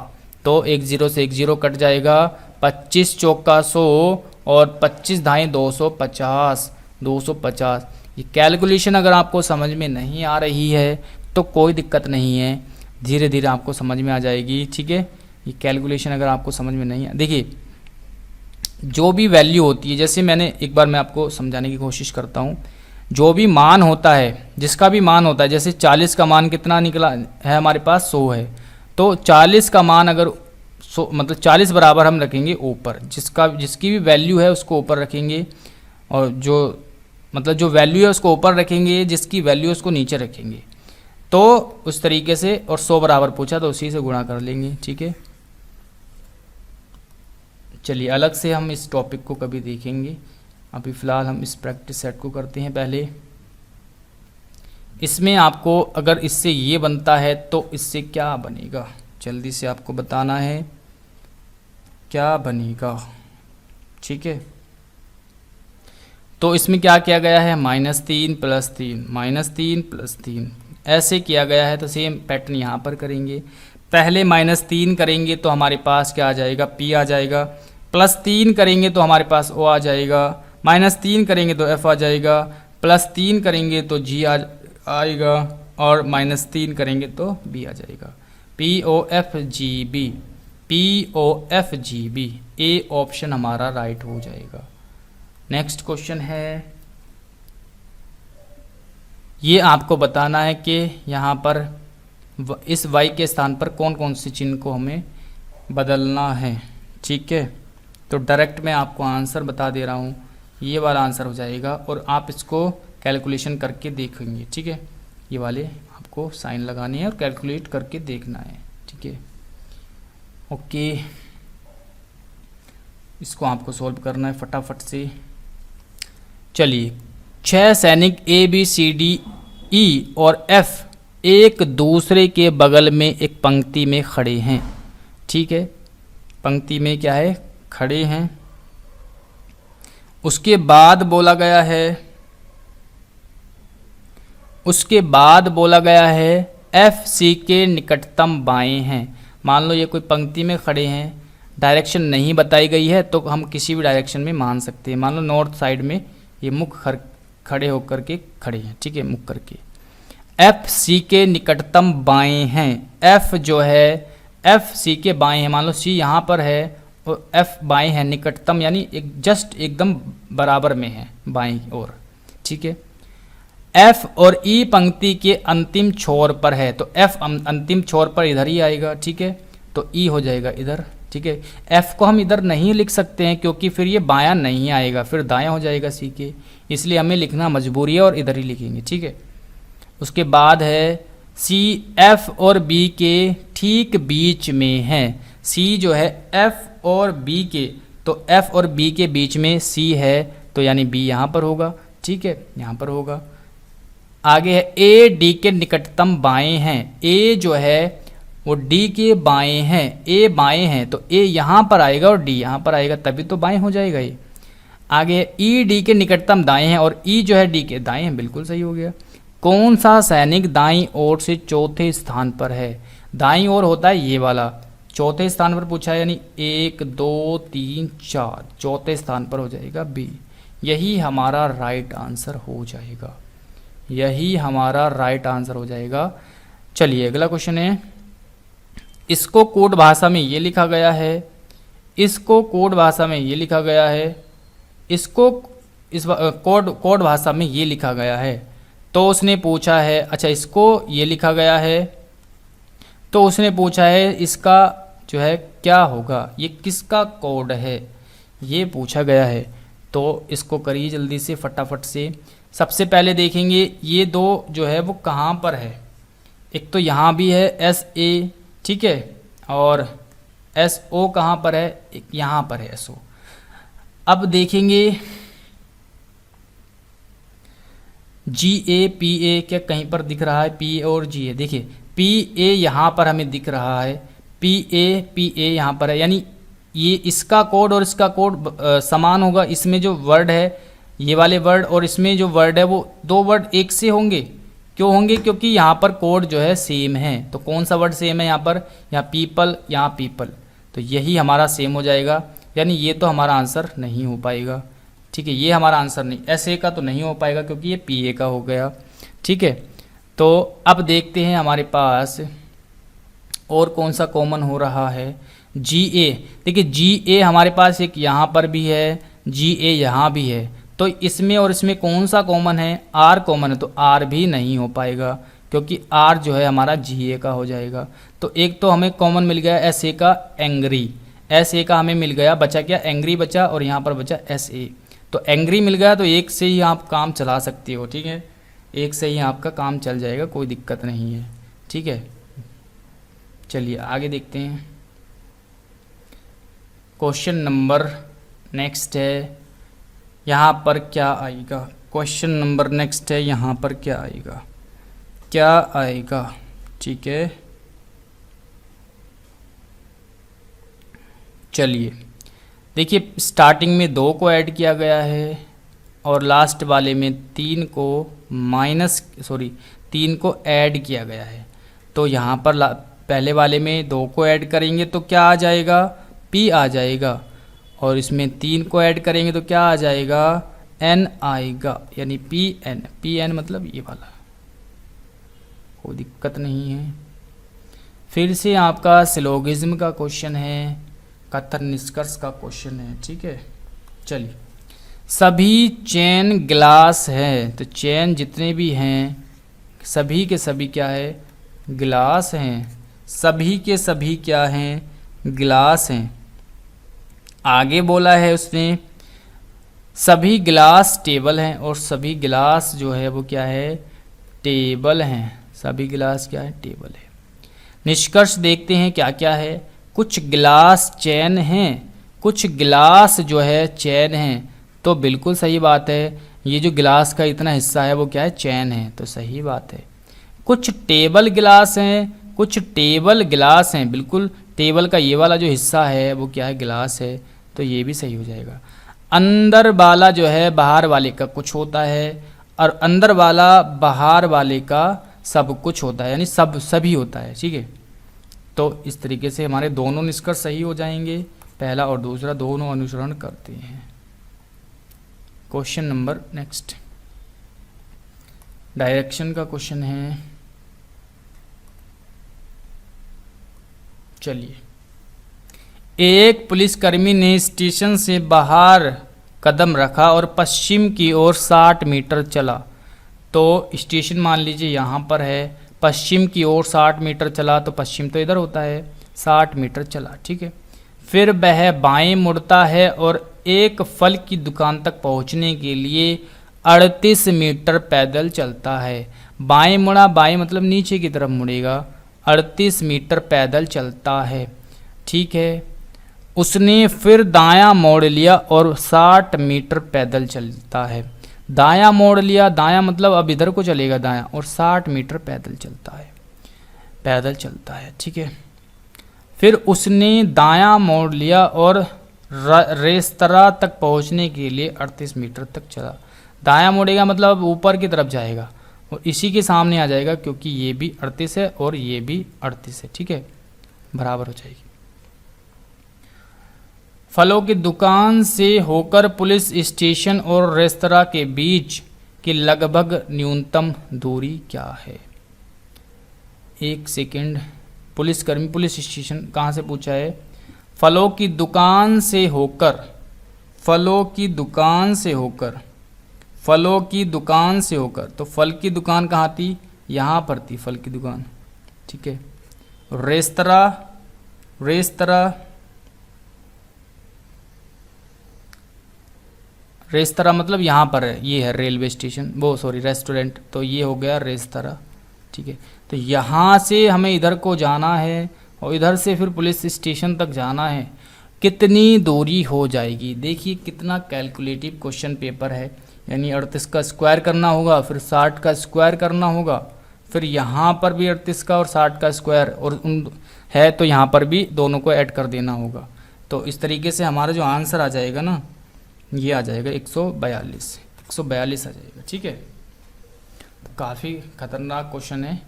तो एक 0 से एक 0 कट जाएगा, 25 चौका 100 और 25 धाई 250, 250। ये कैलकुलेशन अगर आपको समझ में नहीं आ रही है तो कोई दिक्कत नहीं है, धीरे धीरे आपको समझ में आ जाएगी, ठीक है। ये कैलकुलेशन अगर आपको समझ में नहीं आ, देखिए जो भी वैल्यू होती है, जैसे मैंने एक बार मैं आपको समझाने की कोशिश करता हूँ, जो भी मान होता है, जिसका भी मान होता है, जैसे 40 का मान कितना निकला है हमारे पास 100 है, तो 40 का मान अगर 100 मतलब 40 बराबर हम रखेंगे ऊपर, जिसकी भी वैल्यू है उसको ऊपर रखेंगे, और जो मतलब जो वैल्यू है उसको ऊपर रखेंगे, जिसकी वैल्यू है उसको नीचे रखेंगे, तो उस तरीके से, और 100 बराबर पूछा तो उसी से गुणा कर लेंगे, ठीक है। चलिए अलग से हम इस टॉपिक को कभी देखेंगे, अभी फ़िलहाल हम इस प्रैक्टिस सेट को करते हैं पहले। इसमें आपको अगर इससे ये बनता है तो इससे क्या बनेगा, जल्दी से आपको बताना है क्या बनेगा, ठीक है। तो इसमें क्या किया गया है, -3 + 3, -3 + 3 ऐसे किया गया है, तो सेम पैटर्न यहाँ पर करेंगे। पहले -3 करेंगे तो हमारे पास क्या आ जाएगा, P आ जाएगा, +3 करेंगे तो हमारे पास O आ जाएगा, -3 करेंगे तो F आ जाएगा, +3 करेंगे तो G आएगा, और -3 करेंगे तो B आ जाएगा। POFGB, POFGB, ए ऑप्शन हमारा राइट हो जाएगा। नेक्स्ट क्वेश्चन है, ये आपको बताना है कि यहाँ पर इस y के स्थान पर कौन कौन से चिन्ह को हमें बदलना है, ठीक है। तो डायरेक्ट मैं आपको आंसर बता दे रहा हूँ, ये वाला आंसर हो जाएगा, और आप इसको कैलकुलेशन करके देखेंगे, ठीक है। ये वाले आपको साइन लगाने हैं और कैलकुलेट करके देखना है, ठीक है। ओके, इसको आपको सॉल्व करना है फटाफट से। चलिए, 6 सैनिक ABCDE और F एक दूसरे के बगल में एक पंक्ति में खड़े हैं, ठीक है। पंक्ति में क्या है, खड़े हैं। उसके बाद बोला गया है FC के निकटतम बाएं हैं। मान लो ये कोई पंक्ति में खड़े हैं, डायरेक्शन नहीं बताई गई है तो हम किसी भी डायरेक्शन में मान सकते हैं। मान लो नॉर्थ साइड में ये मुख खड़े होकर के खड़े हैं, ठीक है, मुख करके। FC के निकटतम बाएं हैं, F जो है FC के बाएं हैं, मान लो C यहाँ पर है और F बाएं है, निकटतम यानी एक जस्ट एकदम बराबर में है बाएं ओर, ठीक है। F और E पंक्ति के अंतिम छोर पर है, तो F अंतिम छोर पर इधर ही आएगा, ठीक है, तो E हो जाएगा इधर, ठीक है। F को हम इधर नहीं लिख सकते हैं क्योंकि फिर ये बायां नहीं आएगा, फिर दायां हो जाएगा C के, इसलिए हमें लिखना मजबूरी है और इधर ही लिखेंगे, ठीक है। उसके बाद है C F और B के ठीक बीच में है। C जो है F और B के, तो F और B के बीच में C है, तो यानी B यहाँ पर होगा, ठीक है, यहाँ पर होगा। आगे है A D के निकटतम बाएं हैं, A जो है वो D के बाएं हैं, A बाएं हैं, तो A यहाँ पर आएगा और D यहाँ पर आएगा, तभी तो बाएं हो जाएगा ये। आगे है E D के निकटतम दाएं हैं और E जो है D के दाएं हैं, बिल्कुल सही हो गया। कौन सा सैनिक दाईं ओर से चौथे स्थान पर है, दाईं ओर होता है ये वाला, चौथे स्थान पर पूछा है, यानी 1 2 3 4 चौथे स्थान पर हो जाएगा B। यही हमारा राइट आंसर हो जाएगा, यही हमारा राइट आंसर हो जाएगा। चलिए अगला क्वेश्चन है, इसको कोड भाषा में ये लिखा गया है, इसको कोड भाषा में ये लिखा गया है, इसको इस कोड भाषा में ये लिखा गया है। तो उसने पूछा है, अच्छा इसको ये लिखा गया है, तो उसने पूछा है इसका जो है क्या होगा, ये किसका कोड है, ये पूछा गया है। तो इसको करिए जल्दी से फटाफट से। सबसे पहले देखेंगे ये दो जो है वो कहाँ पर है, एक तो यहाँ भी है SA, ठीक है, और SO कहाँ पर है, एक यहाँ पर है SO। अब देखेंगे GA PA क्या कहीं पर दिख रहा है, PA और GA, देखिए PA यहाँ पर हमें दिख रहा है, PA यहाँ पर है, यानी ये इसका कोड और इसका कोड समान होगा। इसमें जो वर्ड है ये वाले वर्ड और इसमें जो वर्ड है वो दो वर्ड एक से होंगे। क्यों होंगे? क्योंकि यहाँ पर कोड जो है सेम है। तो कौन सा वर्ड सेम है यहाँ पर? यहाँ पीपल, यहाँ पीपल, तो यही हमारा सेम हो जाएगा, यानी ये तो हमारा आंसर नहीं हो पाएगा। ठीक है, ये हमारा आंसर नहीं, एसए का तो नहीं हो पाएगा क्योंकि ये पीए का हो गया। ठीक है, तो अब देखते हैं हमारे पास और कौन सा कॉमन हो रहा है। जी ए, देखिए जी ए हमारे पास एक यहाँ पर भी है, जी ए यहाँ भी है, तो इसमें और इसमें कौन सा कॉमन है? आर कॉमन है, तो आर भी नहीं हो पाएगा क्योंकि आर जो है हमारा जी ए का हो जाएगा। तो एक तो हमें कॉमन मिल गया एस ए का एंग्री, एस ए का हमें मिल गया, बचा क्या? एंग्री बचा, और यहाँ पर बचा एस ए। तो एंग्री मिल गया तो एक से ही आप काम चला सकते हो। ठीक है, एक से ही आपका काम चल जाएगा, कोई दिक्कत नहीं है। ठीक है, चलिए आगे देखते हैं। क्वेश्चन नंबर नेक्स्ट है, यहाँ पर क्या आएगा? क्वेश्चन नंबर नेक्स्ट है, यहाँ पर क्या आएगा? क्या आएगा? ठीक है, चलिए देखिए, स्टार्टिंग में 2 को ऐड किया गया है और लास्ट वाले में 3 को ऐड किया गया है। तो यहाँ पर पहले वाले में 2 को ऐड करेंगे तो क्या आ जाएगा? पी आ जाएगा, और इसमें 3 को ऐड करेंगे तो क्या आ जाएगा? एन आएगा, यानी पी एन। पी एन मतलब ये वाला, कोई दिक्कत नहीं है। फिर से आपका सिलोगिज्म का क्वेश्चन है, कथन निष्कर्ष का क्वेश्चन है। ठीक है, चलिए, सभी चेन ग्लास है, तो चेन जितने भी हैं सभी के सभी क्या है? ग्लास हैं। सभी के सभी क्या हैं? ग्लास हैं। आगे बोला है उसने सभी गिलास टेबल हैं, और सभी गिलास जो है वो क्या है? टेबल हैं। सभी गिलास क्या है? टेबल है। निष्कर्ष देखते हैं क्या क्या है। कुछ गिलास चैन हैं, कुछ गिलास जो है चैन हैं, तो बिल्कुल सही बात है। ये जो गिलास का इतना हिस्सा है वो क्या है? चैन है, तो सही बात है। कुछ टेबल गिलास हैं, कुछ टेबल गिलास हैं, बिल्कुल टेबल का ये वाला जो हिस्सा है वो क्या है? गिलास है, तो ये भी सही हो जाएगा। अंदर वाला जो है बाहर वाले का कुछ होता है, और अंदर वाला बाहर वाले का सब कुछ होता है, यानी सब सभी होता है। ठीक है, तो इस तरीके से हमारे दोनों निष्कर्ष सही हो जाएंगे। पहला और दूसरा दोनों अनुसरण करते हैं। क्वेश्चन नंबर नेक्स्ट, डायरेक्शन का क्वेश्चन है। चलिए, एक पुलिसकर्मी ने स्टेशन से बाहर कदम रखा और पश्चिम की ओर 60 मीटर चला। तो स्टेशन मान लीजिए यहाँ पर है, पश्चिम की ओर 60 मीटर चला, तो पश्चिम तो इधर होता है, 60 मीटर चला। ठीक है, फिर वह बाएं मुड़ता है और एक फल की दुकान तक पहुँचने के लिए 38 मीटर पैदल चलता है। बाएं मुड़ा, बाएं मतलब नीचे की तरफ मुड़ेगा, 38 मीटर पैदल चलता है। ठीक है, उसने फिर दायां मोड़ लिया और 60 मीटर पैदल चलता है। दायां मोड़ लिया, दायां मतलब अब इधर को चलेगा दायां, और 60 मीटर पैदल चलता है, पैदल चलता है। ठीक है, फिर उसने दायां मोड़ लिया और रेस्तरा तक पहुंचने के लिए 38 मीटर तक चला। दायां मोड़ेगा मतलब ऊपर की तरफ जाएगा, और इसी के सामने आ जाएगा क्योंकि ये भी 38 है और ये भी 38 है। ठीक है, बराबर हो जाएगी। फलों की दुकान से होकर पुलिस स्टेशन और रेस्तरा के बीच की लगभग न्यूनतम दूरी क्या है? एक सेकंड, पुलिसकर्मी पुलिस स्टेशन कहाँ से पूछा है? फलों की दुकान से होकर, फलों की दुकान से होकर, फलों की दुकान से होकर, तो फल की दुकान कहाँ थी? यहाँ पर थी फल की दुकान। ठीक है, रेस्तरा, रेस्तरा, रेस्तरा मतलब यहाँ पर है, ये है रेलवे स्टेशन, वो सॉरी रेस्टोरेंट, तो ये हो गया रेस्तरा। ठीक है, तो यहाँ से हमें इधर को जाना है और इधर से फिर पुलिस स्टेशन तक जाना है। कितनी दूरी हो जाएगी? देखिए कितना कैलकुलेटिव क्वेश्चन पेपर है, यानी 38 का स्क्वायर करना होगा, फिर 60 का स्क्वायर करना होगा, फिर यहाँ पर भी 38 का और 60 का स्क्वायर और उन है, तो यहाँ पर भी दोनों को ऐड कर देना होगा। तो इस तरीके से हमारा जो आंसर आ जाएगा ना, ये आ जाएगा 142। 142 आ जाएगा। ठीक है, तो काफ़ी खतरनाक क्वेश्चन है,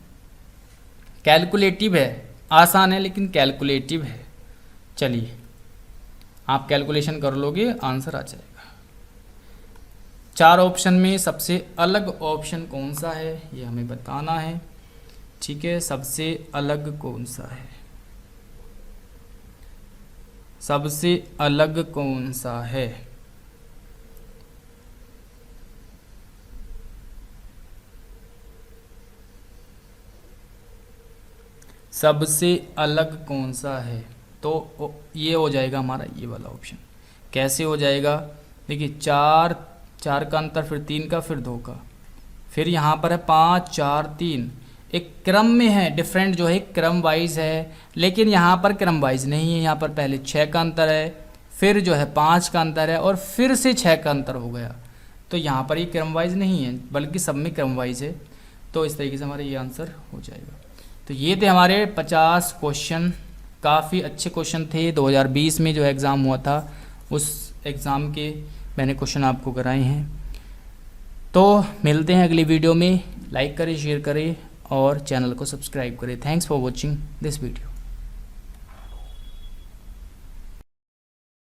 कैलकुलेटिव है, आसान है लेकिन कैलकुलेटिव है। चलिए आप कैलकुलेशन कर लोगे, आंसर आ जाएगा। 4 ऑप्शन में सबसे अलग ऑप्शन कौन सा है ये हमें बताना है। ठीक है, सबसे अलग कौन सा है, सबसे अलग कौन सा है। सबसे अलग कौन सा है, तो ये हो जाएगा हमारा ये वाला ऑप्शन। कैसे हो जाएगा, देखिए 4 का अंतर, फिर 3 का, फिर 2 का, फिर यहाँ पर है 5 4 3, एक क्रम में है, डिफरेंट जो है क्रम वाइज है, लेकिन यहाँ पर क्रम वाइज नहीं है। यहाँ पर पहले 6 का अंतर है, फिर जो है 5 का अंतर है, और फिर से 6 का अंतर हो गया। तो यहाँ पर ये क्रम वाइज नहीं है, बल्कि सब में क्रम वाइज है। तो इस तरीके से हमारा ये आंसर हो जाएगा। तो ये थे हमारे 50 क्वेश्चन, काफ़ी अच्छे क्वेश्चन थे। 2020 में जो एग्ज़ाम हुआ था उस एग्ज़ाम के मैंने क्वेश्चन आपको कराए हैं। तो मिलते हैं अगली वीडियो में। लाइक करें, शेयर करें और चैनल को सब्सक्राइब करें। Thanks for watching this video.